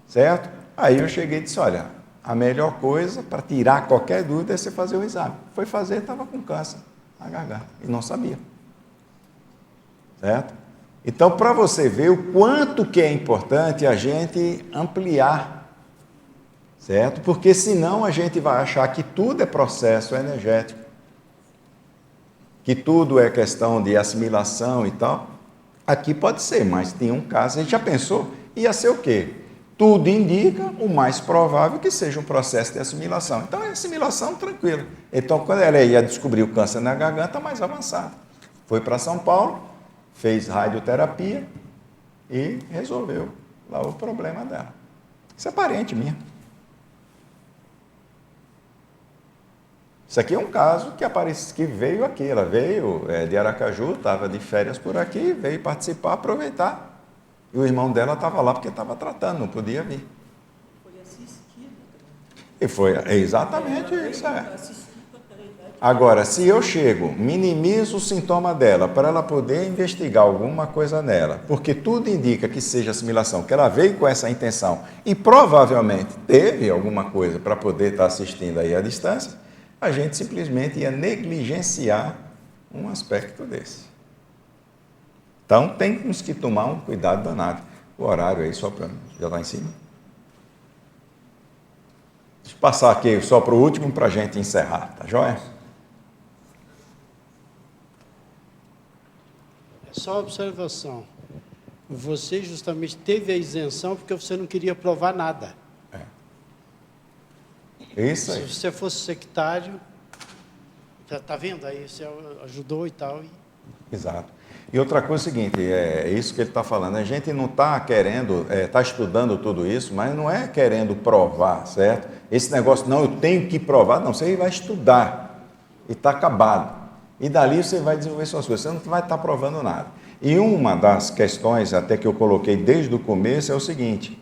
certo? Aí eu cheguei e disse, olha, a melhor coisa para tirar qualquer dúvida é você fazer o exame. Foi fazer, estava com câncer na garganta e não sabia. Certo? Então, para você ver o quanto que é importante a gente ampliar, certo? Porque senão a gente vai achar que tudo é processo energético, que tudo é questão de assimilação e tal. Aqui pode ser, mas tem um caso, a gente já pensou, ia ser o quê? Tudo indica o mais provável que seja um processo de assimilação. Então, é assimilação tranquila. Então, quando ela ia descobrir o câncer na garganta, mais avançado. Foi para São Paulo, fez radioterapia e resolveu lá o problema dela. Isso é parente minha. Isso aqui é um caso que veio aqui. Ela veio de Aracaju, estava de férias por aqui, veio participar, aproveitar. E o irmão dela estava lá porque estava tratando, não podia vir. Foi assistida. E foi exatamente isso. Agora, se eu chego, minimizo o sintoma dela para ela poder investigar alguma coisa nela, porque tudo indica que seja assimilação, que ela veio com essa intenção e provavelmente teve alguma coisa para poder estar assistindo aí à distância, a gente simplesmente ia negligenciar um aspecto desse. Então, temos que tomar um cuidado danado. O horário aí, só para já lá em cima. Deixa eu passar aqui só para o último para a gente encerrar, tá joia? Só observação. Você justamente teve a isenção porque você não queria provar nada. Isso aí. Se você fosse sectário, já está vendo? Aí você ajudou e tal. Exato. E outra coisa é o seguinte, é isso que ele está falando, a gente não está querendo, está estudando tudo isso, mas não é querendo provar, certo? Esse negócio, não, eu tenho que provar, não, você vai estudar e está acabado. E dali você vai desenvolver suas coisas, você não vai estar provando nada. E uma das questões, até que eu coloquei desde o começo, é o seguinte,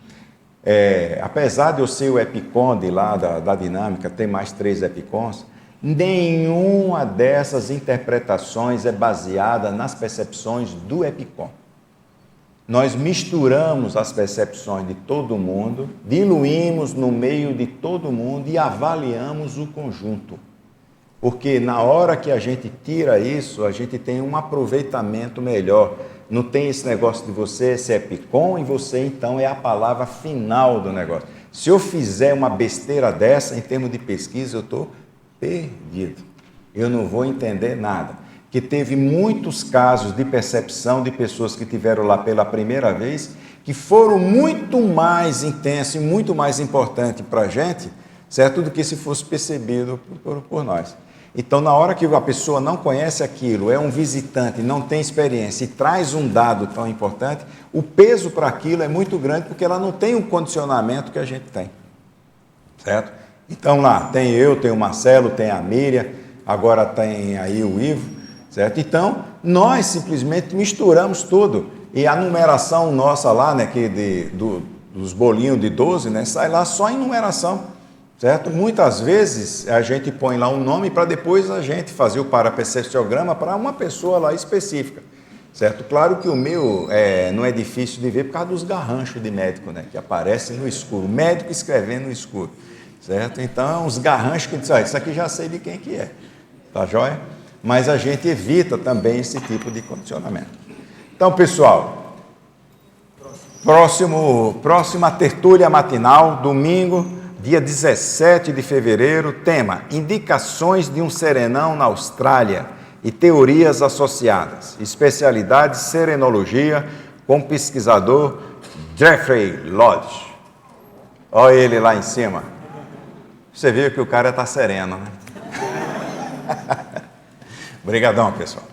apesar de eu ser o epiconde lá da dinâmica, tem mais 3 epicons, nenhuma dessas interpretações é baseada nas percepções do epicon. Nós misturamos as percepções de todo mundo, diluímos no meio de todo mundo e avaliamos o conjunto. Porque na hora que a gente tira isso, a gente tem um aproveitamento melhor. Não tem esse negócio de você ser epicom e você então é a palavra final do negócio. Se eu fizer uma besteira dessa, em termos de pesquisa, eu estou perdido. Eu não vou entender nada. Que teve muitos casos de percepção de pessoas que tiveram lá pela primeira vez, que foram muito mais intensos e muito mais importantes para a gente, certo? Do que se fosse percebido por nós. Então, na hora que a pessoa não conhece aquilo, é um visitante, não tem experiência e traz um dado tão importante, o peso para aquilo é muito grande porque ela não tem o condicionamento que a gente tem, certo? Então, lá, tem eu, tem o Marcelo, tem a Miriam, agora tem aí o Ivo, certo? Então, nós simplesmente misturamos tudo. E a numeração nossa lá, né, dos bolinhos de 12, né, sai lá só em numeração, certo? Muitas vezes a gente põe lá um nome para depois a gente fazer o parapercepciograma para uma pessoa lá específica, certo? Claro que o meu não é difícil de ver por causa dos garranchos de médico, né, que aparecem no escuro, médico escrevendo no escuro, certo? Então, os garranchos que dizem, isso aqui já sei de quem que é, tá joia? Mas a gente evita também esse tipo de condicionamento. Então, pessoal, próxima tertúlia matinal, domingo, dia 17 de fevereiro, tema: indicações de um serenão na Austrália e teorias associadas, especialidade serenologia, com o pesquisador Jeffrey Lodge. Olha ele lá em cima. Você viu que o cara está sereno, né? Obrigadão, pessoal.